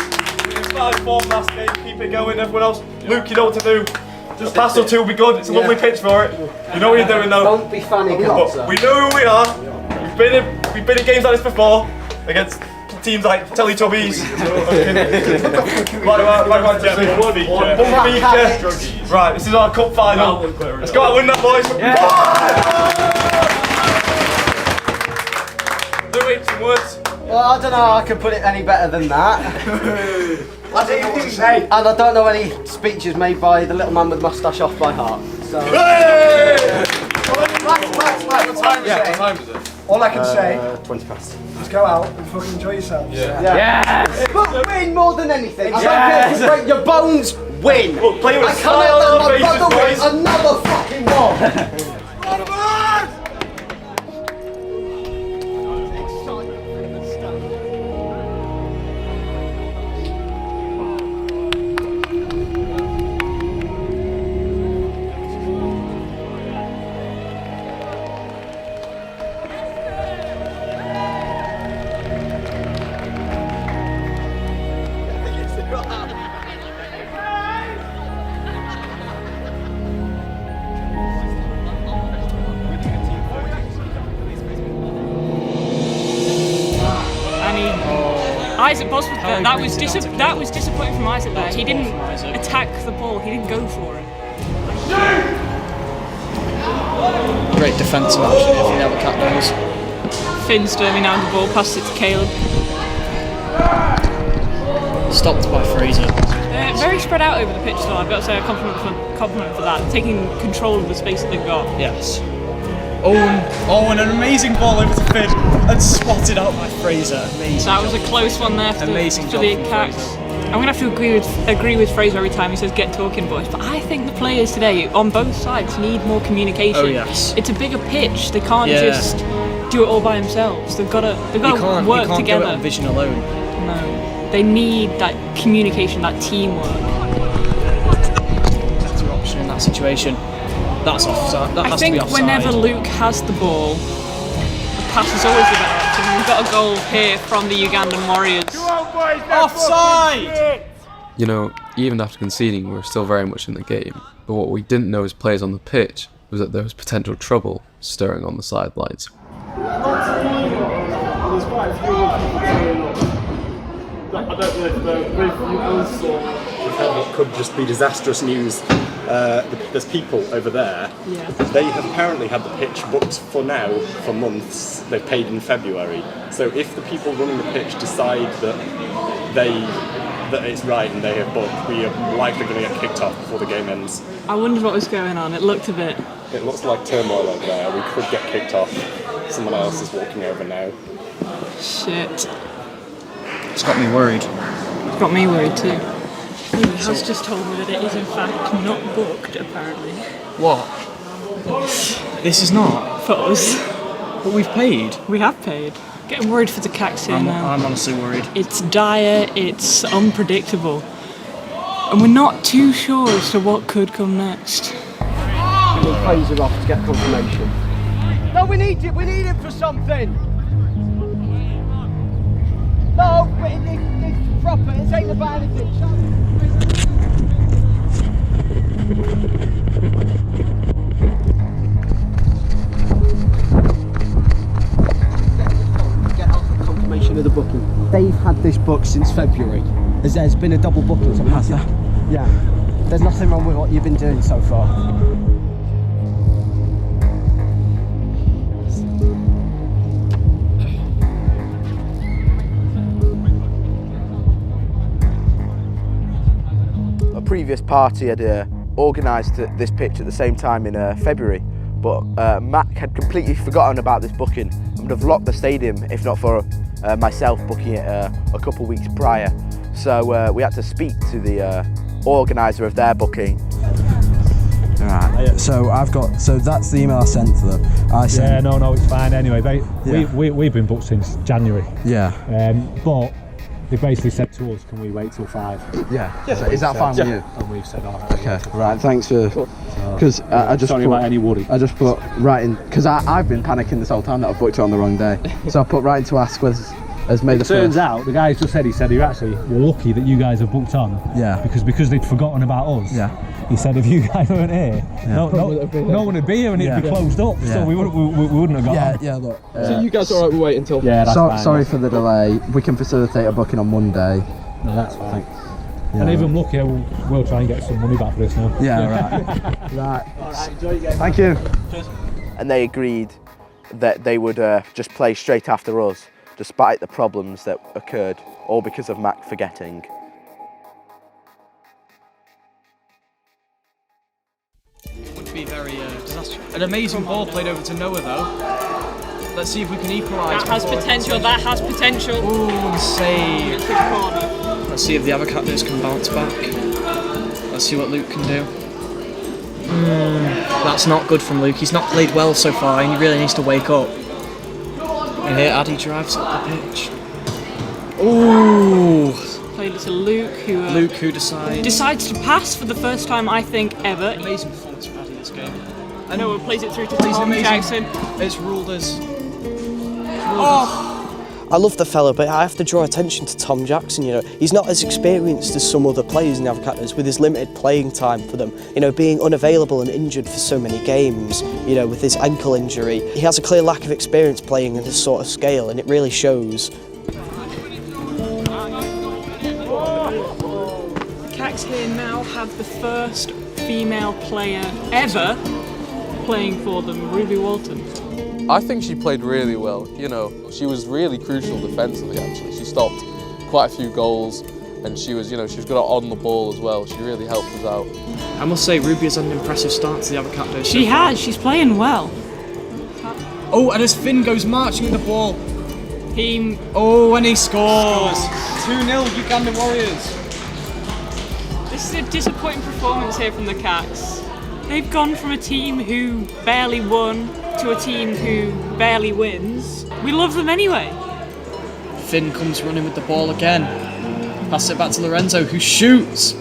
we started form last game. Keep it going. Everyone else, Luke, you know what to do. Just pass or two will be good. It's a lovely pitch for it. You know what you're doing though. Don't be funny, But we know who we are. We've been in games like this before against teams like Teletubbies. Right, this is our cup final. Let's go out and win that, boys. Louis, some words. Well, I don't know how I can put it any better than that. I don't know what to say. And I don't know any speeches made by the little man with moustache off by heart. So. What time is it? All I can say, 20 past. Just go out and fucking enjoy yourselves. Yes! But win more than anything. I don't care if you break your bones, win! Look, play with I a cannot smile let on my our brother win faces, boys. another fucking one! Isaac Boss was there. That was disappointing from Isaac there. He didn't attack the ball. He didn't go for it. Great defensive action here from the Avacakdoes. Finn sternly now the ball, passes it to Caleb. Stopped by Fraser. Very spread out over the pitch though. I've got to say a compliment for that. Taking control of the space that they've got. Yes. Owen, an amazing ball over to Finn and swatted out by Fraser. Amazing. That was a close one there for the Cats. I'm gonna have to agree with Fraser every time he says "get talking, boys." But I think the players today on both sides need more communication. Oh yes. It's a bigger pitch. They can't just do it all by themselves. They've got to work together. You can't do it on vision alone. No, they need that communication, that teamwork. Better option in that situation. That's offside. That has to be offside. I think whenever Luke has the ball, the pass is always the better option. We've got a goal here from the Ugandan Warriors. Offside! You know, even after conceding, we were still very much in the game. But what we didn't know as players on the pitch was that there was potential trouble stirring on the sidelines. There's quite a few I don't know if you all saw what could just be disastrous news. There's people over there. Yeah. They have apparently had the pitch booked for now for months. They've paid in February. So if the people running the pitch decide that it's right and they have booked, we are likely going to get kicked off before the game ends. I wondered what was going on. It looked a bit. It looks like turmoil over there. We could get kicked off. Someone else is walking over now. Shit. It's got me worried. It's got me worried too. He has just told me that it is in fact not booked, apparently. What? This is not? For us. But we've paid. We have paid. Getting worried for the Cats here now. I'm honestly worried. It's dire, it's unpredictable. And we're not too sure as to what could come next. We need Fraser off to get confirmation. No, we need it for something! No, but it's proper, it ain't about anything. Get out the confirmation of the booking. They've had this booked since February. There's been a double booking, so has there? Yeah. There's nothing wrong with what you've been doing so far. A previous party had organised this pitch at the same time in February, but Matt had completely forgotten about this booking and would have locked the stadium if not for myself booking it a couple of weeks prior. So we had to speak to the organiser of their booking. Right. So that's the email I sent to them. Yeah, no, it's fine. Anyway, we've been booked since January. Yeah. But they basically said to us, can we wait till 5? Yeah. So is that fine with you? And we've said, alright. Okay. Right. Thanks for. Because I just sorry put, about any worry. I just put right in because I've been panicking this whole time that I've booked it on the wrong day. So I put right in to ask whether has made it the turns first. out the guys just said you're actually lucky that you guys have booked on. Yeah. Because they'd forgotten about us. Yeah. He said if you guys weren't here, no one would be here and it'd be closed up. Yeah. So we wouldn't have got on. Yeah. Look. So you guys are alright, we wait until. Yeah, that's fine. Sorry for the delay. We can facilitate a booking on Monday. No, that's fine. Yeah. And if I'm lucky, we'll try and get some money back for this now. Yeah, right. Right. Thank you. And they agreed that they would just play straight after us, despite the problems that occurred, all because of Mac forgetting. It would be very disastrous. An amazing ball played over to Noah though. Let's see if we can equalise. That has potential, that has potential. Ooh, save. Let's see if the Avacakdoes can bounce back. Let's see what Luke can do. That's not good from Luke. He's not played well so far and he really needs to wake up. And here Addy drives up the pitch. Ooh. Played it to Luke, who decides to pass for the first time, I think, ever. Amazing performance from Addy this game. I know, it plays it through to Tom Jackson. It's ruled as... I love the fellow, but I have to draw attention to Tom Jackson. You know, he's not as experienced as some other players in the Avacakdoes with his limited playing time for them. You know, being unavailable and injured for so many games. You know, with his ankle injury, he has a clear lack of experience playing in this sort of scale, and it really shows. The Cacks here now have the first female player ever playing for them, Ruby Walton. I think she played really well. You know, she was really crucial defensively. Actually, she stopped quite a few goals, and she was, she was good on the ball as well. She really helped us out. I must say, Ruby has had an impressive start to the Avacakdoes. She has. She's playing well. Oh, and as Finn goes marching with the ball. Oh, and he scores. 2-0 Ugandan Warriors. This is a disappointing performance here from the Cacks. They've gone from a team who barely won to a team who barely wins. We love them anyway. Finn comes running with the ball again. Pass it back to Lorenzo, who shoots.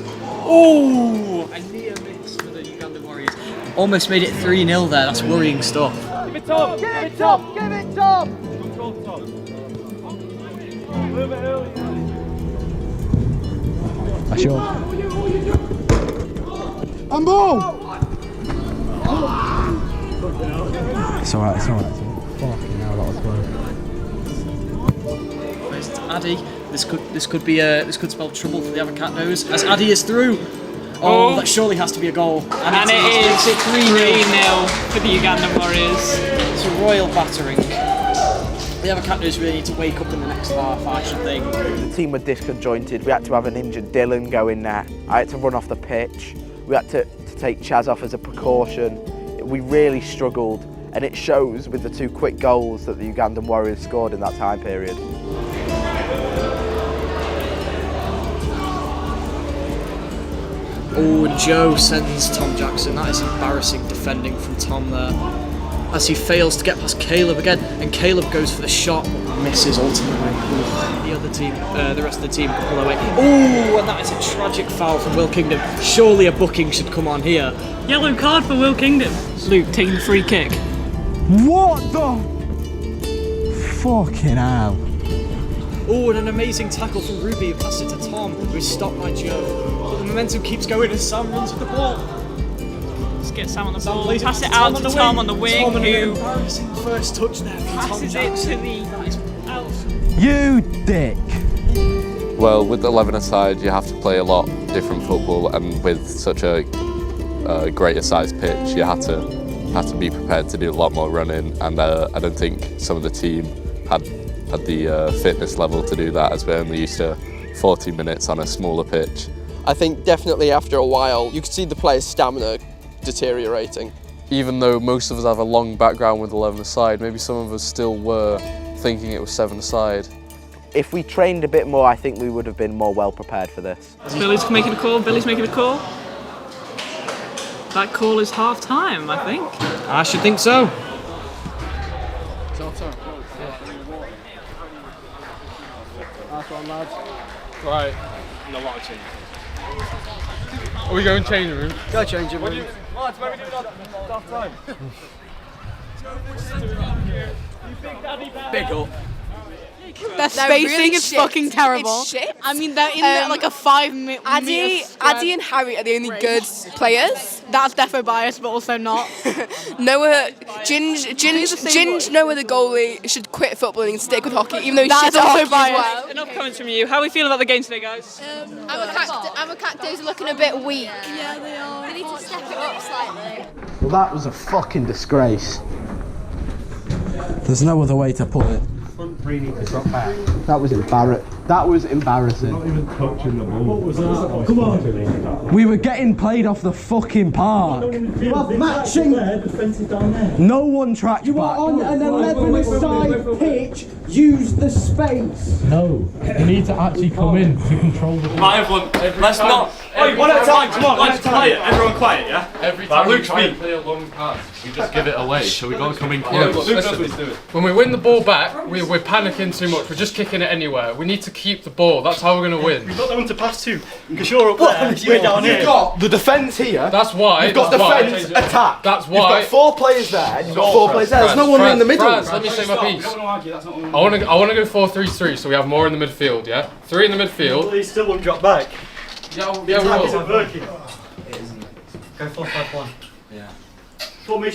Oh, a near miss for the Ugandan Warriors. Almost made it 3-0 there. That's worrying stuff. Give it Tom! Give it Tom! Give it Tom! Control Tom. A little bit early. That's yours. And ball! It's alright, it's alright. Fucking hell, that was close. First to Addy. This could spell trouble for the Avacakdoes as Addy is through. Oh, that surely has to be a goal. And it is 3-0 for the Ugandan Warriors. It's a royal battering. The Avacakdoes really need to wake up in the next half, I should think. The team were disconjointed. We had to have an injured Dylan go in there. I had to run off the pitch. We had to take Chaz off as a precaution. We really struggled, and it shows with the 2 quick goals that the Ugandan Warriors scored in that time period. Oh, and Joe sends Tom Jackson. That is embarrassing defending from Tom there. As he fails to get past Caleb again, and Caleb goes for the shot, but misses ultimately. The rest of the team can pull away. Oh, and that is a tragic foul from Will Kingdom. Surely a booking should come on here. Yellow card for Will Kingdom. Luke taking the free kick. What the? Fucking hell. Oh, and an amazing tackle from Ruby who passed it to Tom, who is stopped by Joe. But the momentum keeps going as Sam runs with the ball. Let's get Sam on the ball, pass it out to Tom on the wing, Tom, who embarrassing first touch there from Tom passes it Jackson. to the out. You dick. Well, with 11 aside, you have to play a lot different football, and with such a greater sized pitch, you had to be prepared to do a lot more running. And I don't think some of the team had the fitness level to do that, as we're only used to 40 minutes on a smaller pitch. I think definitely after a while, you could see the players' stamina deteriorating. Even though most of us have a long background with 11 aside, maybe some of us still were thinking it was 7 aside. If we trained a bit more, I think we would have been more well prepared for this. Billy's making a call, Billy's making a call. That call is half time, I think. I should think so. Nice one, lads. Right. And a lot of change. Are we going change room? Go change room. Lads, where are we doing half time? Big up. Their spacing is fucking terrible. It's shit. I mean, they're in like a 5 meter Addy and Harry are the only good players. That's defo biased, but also not. Noah, Ginge, Noah the goalie should quit footballing and stick with hockey, even though he's shit at hockey as well. Enough comments from you. How are we feeling about the game today, guys? Avacakdoes are looking a bit weak. Yeah, they are. They need to step it up slightly. Well, that was a fucking disgrace. There's no other way to put it. That was embarrassing. That was embarrassing. Not even touching the ball. What was that? Come on. We were getting played off the fucking park. Well, matching. No one tracked You back. are on an 11-a-side pitch. Use the space. No, you need to actually come in to control the ball. Right, everyone, let's not. Oi, one at a time, come on, let's quiet. Everyone quiet, yeah? Every Right, time we Luke, try and speak. play a long pass, we just give it away, so we gotta come in Yeah, close. but Luke knows what listen, he's doing. when we win the ball back, we're panicking too much. We're just kicking it anywhere. We need to keep the ball. That's how we're going to win. We've got no one to pass to, because you're up there, we're down here. You've got the defence here. That's why. You've got defence, attack. That's You've why. got 4 players there, and you've got 4 players there. There's no one in the middle. France, let me say my piece. I want to go 4-3-3, so we have more in the midfield. Yeah, 3 in the midfield. Well, he still won't drop back. Yeah, we Attack isn't will. working. Go 4-5-1. Yeah.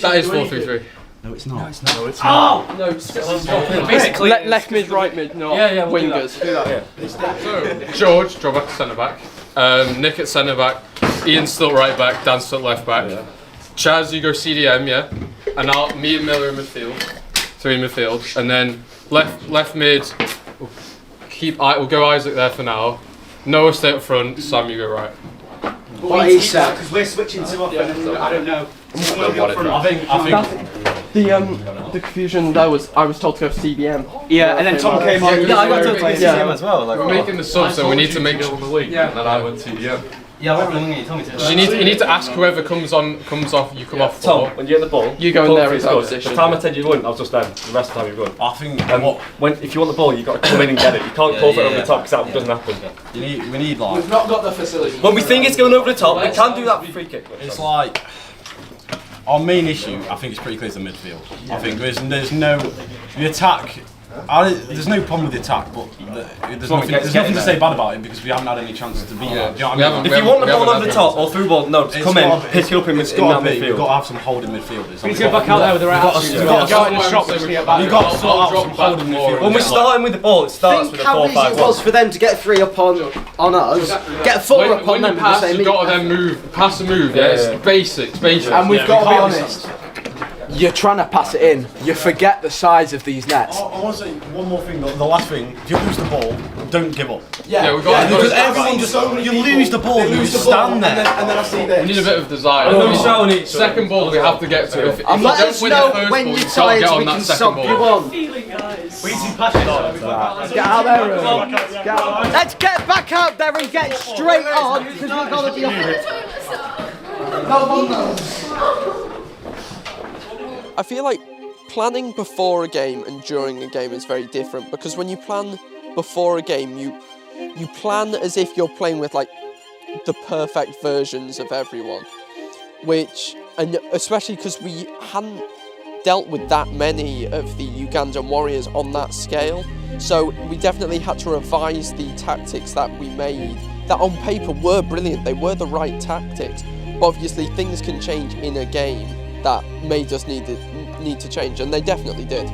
That is 4-3-3. No, it's not. No, it's not. Oh! No, Basically, left mid, right mid, not wingers. Do that, yeah. So, George, draw back to centre back. Nick at centre back. Ian's still right back. Dan's still left back. Yeah. Chaz, you go CDM, yeah. And me and Miller in midfield. 3 in midfield, and then left mid. We'll go Isaac there for now. Noah stay up front. Sam, you go right. What he said. Because we're switching too often, and I don't know. I think The confusion there was I was told to go CDM. Yeah, and then Tom came on. Yeah, I got told to play CDM as well. We're making the sub, so we need to make sure. Yeah. And then I went CDM. Yeah, I went wrong, you told me to. You need to ask whoever comes off. You come off. Tom, when you get the ball, you go in there as good. position. The time I said you wouldn't, I was just there. The rest of the time you were good. I think if you want the ball, you've got to come in and get it. You can't call for it over the top because that doesn't happen. we need like. We've not got the facility. When we think it's going over the top, we can do that free kick. It's like our main issue. I think it's pretty clear to the midfield. I think there's no the attack. There's no problem with the attack, but there's nothing to say bad about it because we haven't had any chances to beat it. You know what I mean? If you want the ball over the top or through ball, no, come in, pick it up in that midfield. We've got to have some holding midfielders. We need to get back out there with the right attitude. We've got to go out in the shop and get back. You've got to sort out some holding midfield. When we're starting with the ball, it starts with a 4-5-1. How easy it was for them to get 3 up on us, get 4 up on them. Pass, you've got to then move, pass and move. Yeah, it's basics. And we've got to be honest. You're trying to pass it in. You forget the size of these nets. I want to say one more thing. The last thing, if you lose the ball, don't give up. Because everyone just you lose the ball, you stand there, and then I see this. We need a bit of desire. Second ball we have to get to. If you don't win the first ball, you can't get on that second ball. Get out there, let's get back out there and get straight on because we've got to be on. I feel like planning before a game and during a game is very different because when you plan before a game, you plan as if you're playing with like the perfect versions of everyone, and especially because we hadn't dealt with that many of the Ugandan warriors on that scale, so we definitely had to revise the tactics that we made that on paper were brilliant. They were the right tactics, but obviously things can change in a game that made us need to change, and they definitely did.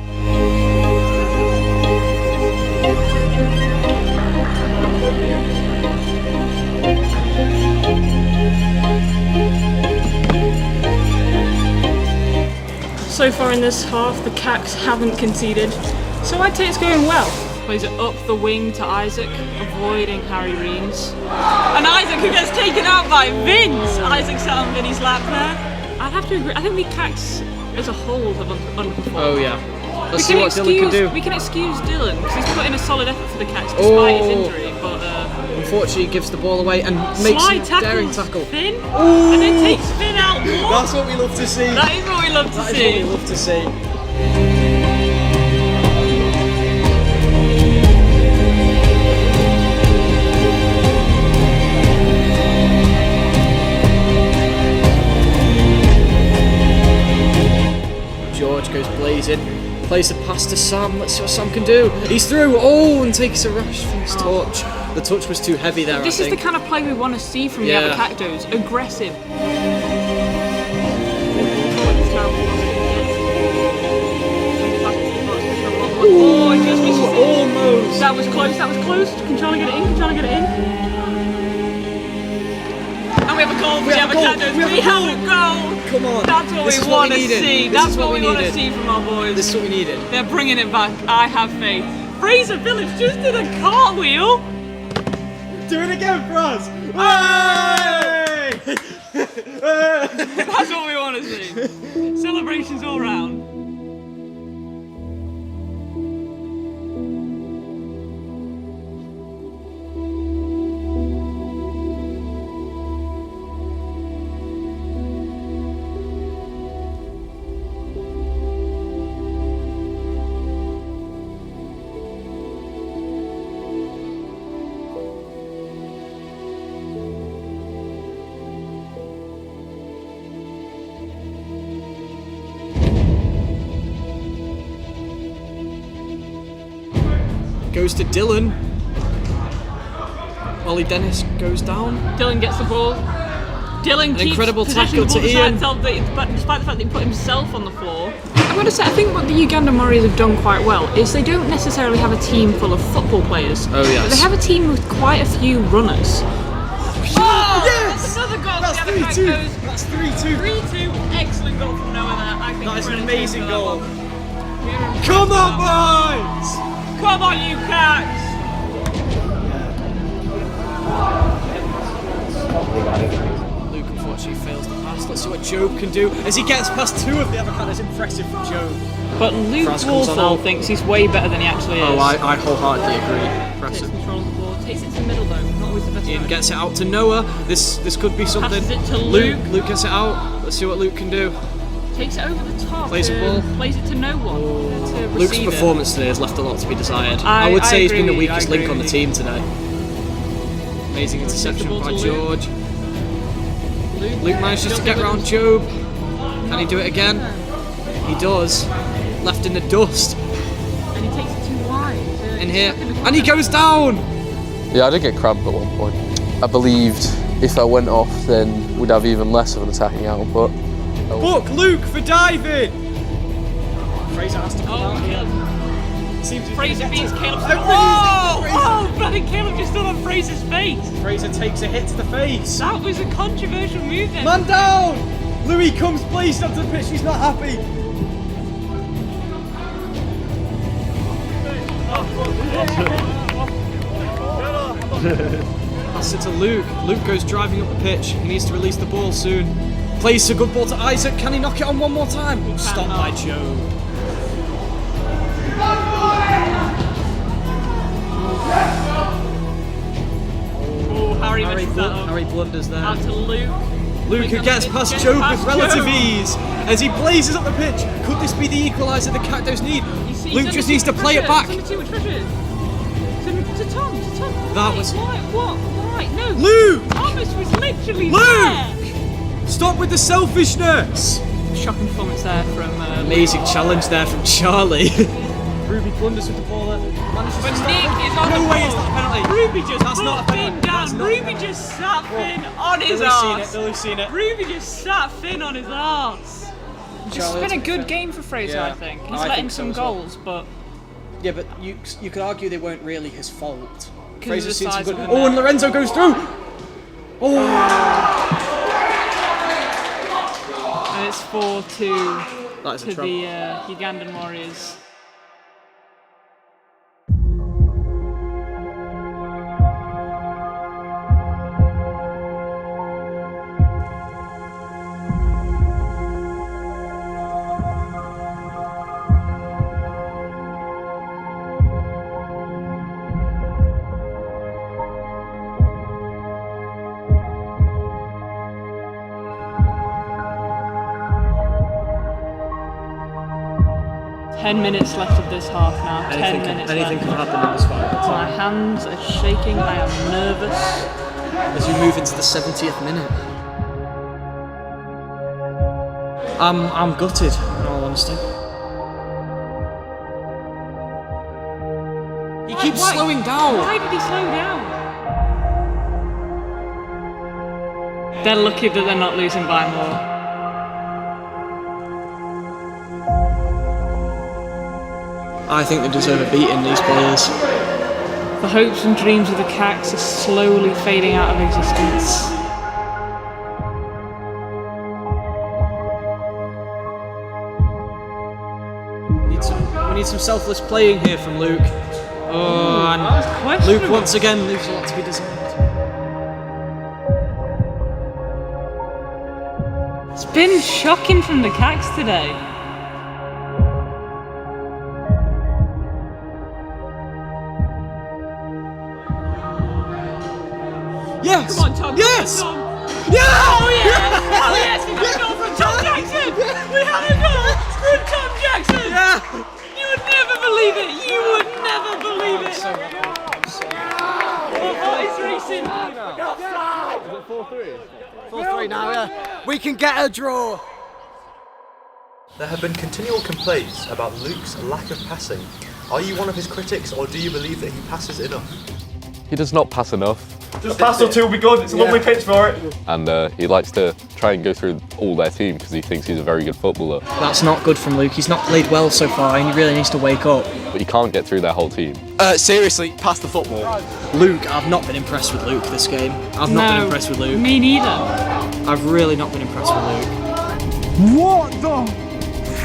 So far in this half, the Cacks haven't conceded, so I'd say it's going well. Plays it up the wing to Isaac, avoiding Harry Reams. And Isaac who gets taken out by Vince! Isaac sat on Vinny's lap there. I'd have to agree, I think the Cacks as a whole have underperformed. Oh yeah. Let's see what Dylan can do. We can excuse Dylan because he's put in a solid effort for the Cacks despite his injury, but unfortunately he gives the ball away and makes a daring tackle. Finn, and then takes Finn out more. That's what we love to see. That is what we love to see. What we love to see. Plays the pass to Sam. Let's see what Sam can do. He's through. Oh, and takes a rush from his touch. The touch was too heavy there, This is the kind of play we want to see from the Avacakdoes. Aggressive. Oh, it just misses. Almost. That was close. That was close. Can Charlie get it in? Can Charlie get it in? And we have a goal for the Avacakdoes. We have a goal. Come on. That's what we want to see. That's what we want to see from our boys. This is what we needed. They're bringing it back. I have faith. Fraser Village just did a cartwheel. Do it again for us. Hey! That's what we want to see. Celebrations all round. Goes to Dylan. Ollie Dennis goes down. Dylan gets the ball. Dylan An keeps incredible possession tackle of the ball to Ian. but despite the fact that he put himself on the floor. I'm going to say, I think what the Ugandan Warriors have done quite well is they don't necessarily have a team full of football players. Oh, yes. But they have a team with quite a few runners. Oh, yes! Another goal. That's 3-2. That's 3-2. 3-2. Excellent goal from Noah there. I think That is an really amazing good for goal. that one. Come on, boys! Come on, you cats! Luke unfortunately fails the pass. Let's see what Job can do as he gets past two of the Avacakdoes. Impressive from Job. But Luke France comes on Walthall out. thinks he's way better than he actually is. Oh, I wholeheartedly agree. Takes Impressive. control of the ball, takes it to the middle though, not always the best Ian way. gets it out to Noah. This could be something. Passes it to Luke. Luke gets it out. Let's see what Luke can do. Takes it over the top. Plays the ball. Plays it to no one. To Luke's receive it. performance today has left a lot to be desired. I would say he's agree been the with you, weakest I agree link on the with team today. Amazing interception ball by to Luke. George. Luke manages to get around Job. Can he do it again? He does. Left in the dust. And he takes it too wide. In here. And he goes down! Yeah, I did get cramp at one point. I believed if I went off, then we'd have even less of an attacking output. Book Luke for diving! Fraser has to come out here. Fraser beats Caleb. Oh, bloody Caleb just stood on Fraser's face. Fraser takes a hit to the face. That was a controversial move then. Man down! Louis comes placed onto the pitch, he's not happy. Pass it to Luke. Luke goes driving up the pitch. He needs to release the ball soon. Plays a good ball to Isaac. Can he knock it on one more time? Stopped by Joe. Oh, Harry messes that up. Harry blunders there. Out to Luke. Luke who gets past Joe with relative ease as he blazes up the pitch. Could this be the equaliser the Cactos need? Luke just needs to play it back. To Tom. That was... Why? No. Luke! Thomas was literally Luke! there. Stop with the selfishness! Shocking performance there from... Amazing challenge there from Charlie. Ruby blunders with the ball there. But Nick is on No the way ball. it's not a penalty. Ruby just That's not a put penalty. Finn down. That's not- Ruby just sat Finn on his Lily's seen arse. it, Lily's seen it. Ruby just sat Finn on his arse. It's been a good game for Fraser, Yeah, I think. He's I letting think so some as well. goals, but... Yeah, but you could argue they weren't really his fault. Fraser's Fraser's seen some size good... of the Oh, and net. Lorenzo goes through! Oh! And it's 4-2 That is a to trap. the Ugandan Warriors. Ten minutes left of this half now. Anything Minutes can left. happen in this fight. My hands are shaking. I am nervous. As we move into the 70th minute. I'm gutted, in all honesty. keeps slowing down. Why did he slow down? They're lucky that they're not losing by more. I think they deserve a beating, these players. The hopes and dreams of the Cacks are slowly fading out of existence. We need some selfless playing here from Luke. Oh, and Luke once again leaves a lot to be desired. It's been shocking from the Cacks today. Yes! Come on, Tom. Yes! Tom. Yeah! Oh yes! Oh yes! We got a goal from Tom Jackson! We have a goal from Tom Jackson! Yeah! You would never believe it! You would never believe it! What is racing? 4-3 now, yeah. We can get a draw! There have been continual complaints about Luke's lack of passing. Are you one of his critics, or do you believe that he passes enough? He does not pass enough. Just pass or two will be good, it's a lovely pitch for it. And he likes to try and go through all their team because he thinks he's a very good footballer. That's not good from Luke. He's not played well so far and he really needs to wake up. But he can't get through their whole team. Seriously, pass the football. Luke, I've not been impressed with Luke this game. I've not been impressed with Luke. Me neither. I've really not been impressed with Luke. What the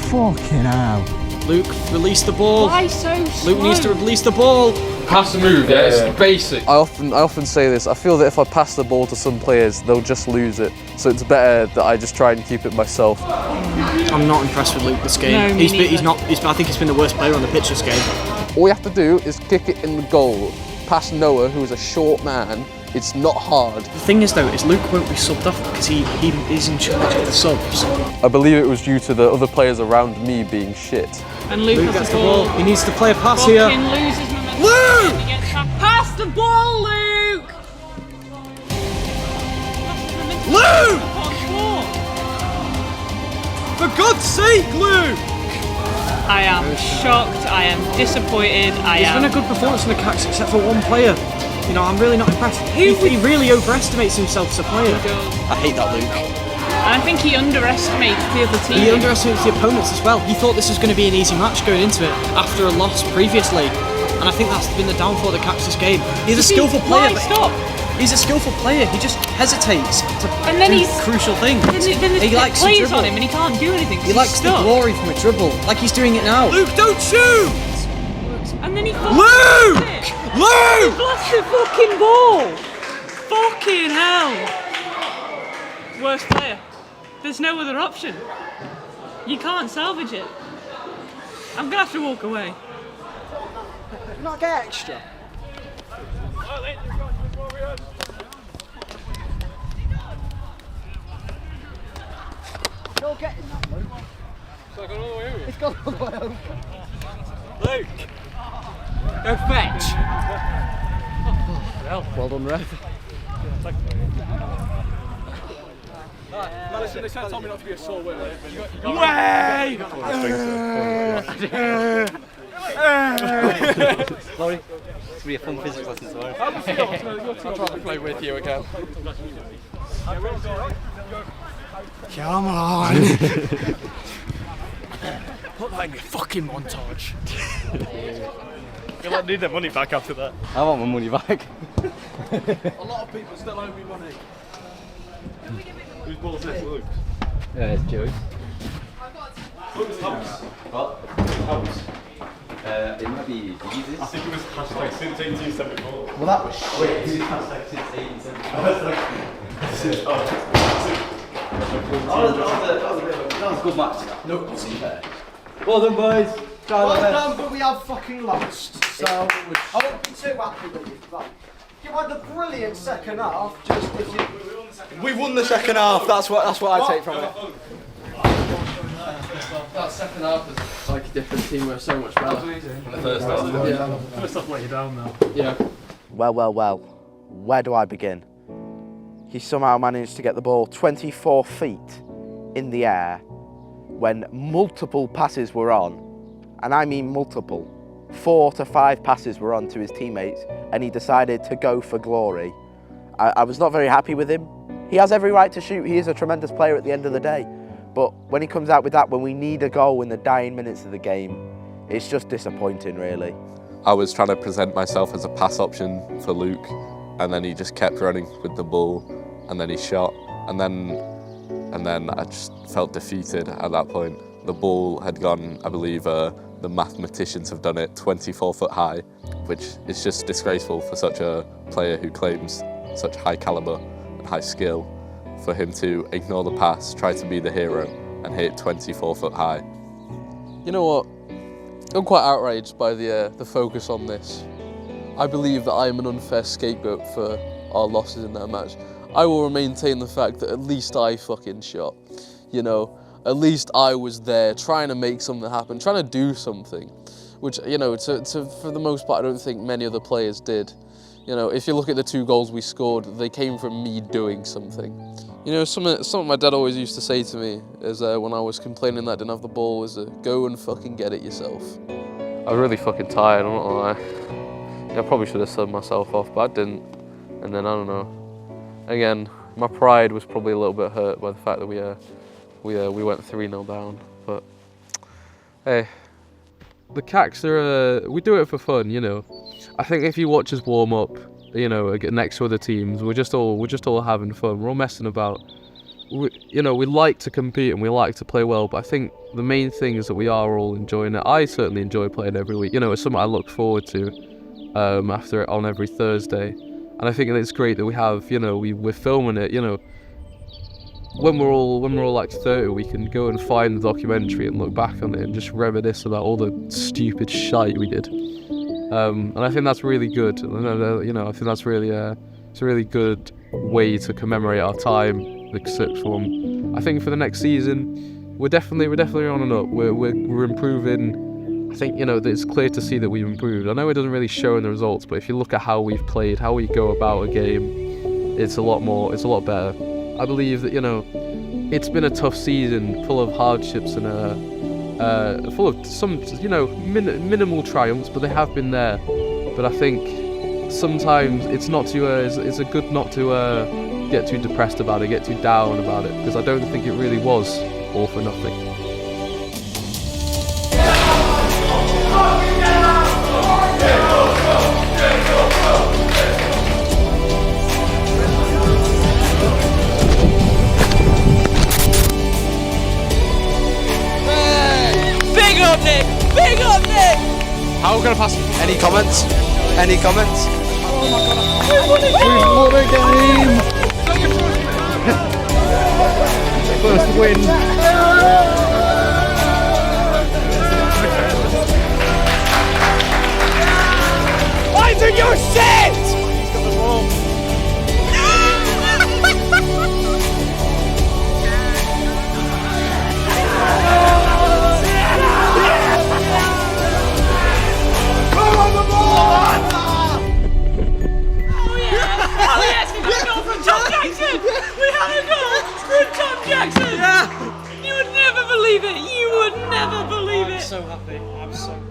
fucking hell? Luke, release the ball. Why so slow? Luke needs to release the ball. Pass the move, yeah, it's basic. I often say this. I feel that if I pass the ball to some players, they'll just lose it. So it's better that I just try and keep it myself. I'm not impressed with Luke this game. No, I think he's been the worst player on the pitch this game. All you have to do is kick it in the goal, past Noah, who is a short man. It's not hard. The thing is though, is Luke won't be subbed off because he is in charge of the subs. I believe it was due to the other players around me being shit. And Luke gets the ball. He needs to play a pass Fucking here. loses momentum. Luke! Pass the ball, Luke! Luke! For God's sake, Luke! I am shocked, I am disappointed, He's been a good performance in the Cacks except for one player. You know, I'm really not impressed. He really overestimates himself as a player. I hate that Luke. And I think he underestimates the other team. He underestimates the opponents as well. He thought this was going to be an easy match going into it after a loss previously. And I think that's been the downfall of the Cactus game. He's a skillful player. Stop. He's a skillful player. He just hesitates to And then do he's crucial things. Then he likes to plays dribble. on him and he can't do anything. He likes the glory from a dribble, like he's doing it now. Luke, don't shoot! And then he Luke! Luke! Blast the fucking ball! Fucking hell! Worst player. There's no other option. You can't salvage it. I'm gonna have to walk away. Not get extra. Go get it, Luke. It's gone all the way over. Luke! Go fetch! Well done, ref. Madison, they said told me not to be a sore winner. Laurie, it's going to be a fun physics lesson tomorrow. I'll try to play with you again. Come on! Put that in your fucking montage. You'll need their money back after that. I want my money back. A lot of people still owe me money. Whose ball's this, Luke's? Yeah, it's Joey's. Luke's house. What? House. It might be Jesus. I think it was hashtag since 1874. Well, that was shit. Wait, is it hashtag since 1874? That was a good match. No, it wasn't fair. Well done, boys. Well done, but we have fucking lost. So I won't be too happy with you. Like, you had a brilliant second half. Just if you. We won the second half. That's what I take from it. That second half was like a different team. We were so much better than the first half. Yeah. First half let you down now. Yeah. Well. Where do I begin? He somehow managed to get the ball 24 feet in the air when multiple passes were on, and I mean multiple, 4 to 5 passes were on to his teammates and he decided to go for glory. I was not very happy with him. He has every right to shoot. He is a tremendous player at the end of the day. But when he comes out with that, when we need a goal in the dying minutes of the game, it's just disappointing, really. I was trying to present myself as a pass option for Luke, and then he just kept running with the ball, and then he shot, and then I just felt defeated at that point. The ball had gone, I believe the mathematicians have done it, 24 foot high, which is just disgraceful for such a player who claims such high caliber and high skill, for him to ignore the pass, try to be the hero, and hit 24 foot high. You know what? I'm quite outraged by the focus on this. I believe that I am an unfair scapegoat for our losses in that match. I will maintain the fact that at least I fucking shot. You know, at least I was there trying to make something happen, trying to do something, which, you know, for the most part, I don't think many other players did. You know, if you look at the 2 goals we scored, they came from me doing something. You know, something my dad always used to say to me is when I was complaining that I didn't have the ball was go and fucking get it yourself. I was really fucking tired, I'm not gonna lie. Yeah, I probably should have subbed myself off, but I didn't. And then, I don't know. Again, my pride was probably a little bit hurt by the fact that we went 3-0 down. But hey, the CACs are we do it for fun, you know. I think if you watch us warm up, you know, next to other teams, we're just all having fun. We're all messing about. You know, we like to compete and we like to play well, but I think the main thing is that we are all enjoying it. I certainly enjoy playing every week. You know, it's something I look forward to on every Thursday. And I think it's great that we have, you know, we're filming it, you know. When we're all like 30, we can go and find the documentary and look back on it and just reminisce about all the stupid shite we did. And I think that's really good. You know, I think that's really it's a really good way to commemorate our time, the sixth form. I think for the next season, we're definitely on and up. We're improving. I think, you know, it's clear to see that we've improved. I know it doesn't really show in the results, but if you look at how we've played, how we go about a game, it's a lot better. I believe that, you know, it's been a tough season, full of hardships and full of some, you know, minimal triumphs, but they have been there. But I think sometimes it's a good not to get too depressed about it, get too down about it, because I don't think it really was all for nothing. Big up, Nick! Big up, Nick! How are we going to pass? Any comments? Any comments? Oh my god. We've won a game! First win. Isaac, you're shit! He's got the ball. Oh yes, we got a goal from Tom Jackson! We have a goal from Tom Jackson! Yeah! You would never believe it! You would never believe it! I'm so happy. I'm so happy.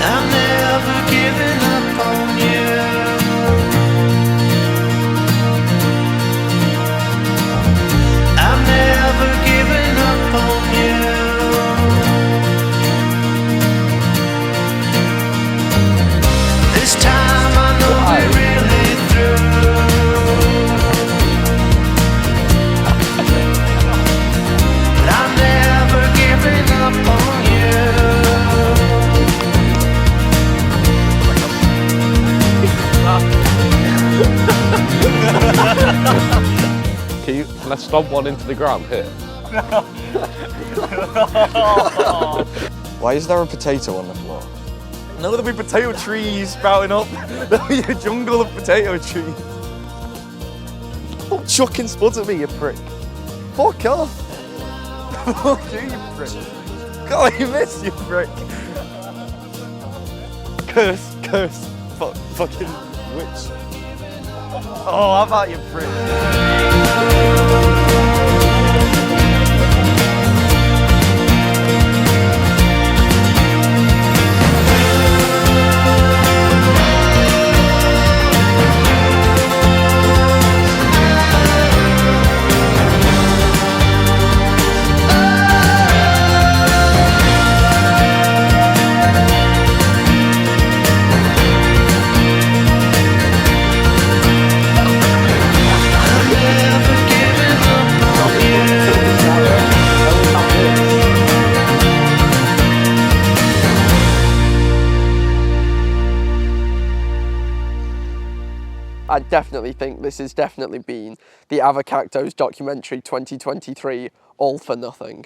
I'm never giving up on you. I'm never giving up on you. This time I know we're really through. But I'm never giving up on you. Can I stomp one into the ground here? Why is there a potato on the floor? No, there'll be potato trees sprouting up. There'll be a jungle of potato trees. Stop chucking spuds at me, you prick. Fuck off. Fuck you, you prick. God, you missed, you prick. Curse, fucking witch. Oh, how about you, prick? I definitely think this has definitely been the Avacakdoes documentary 2023, all for nothing.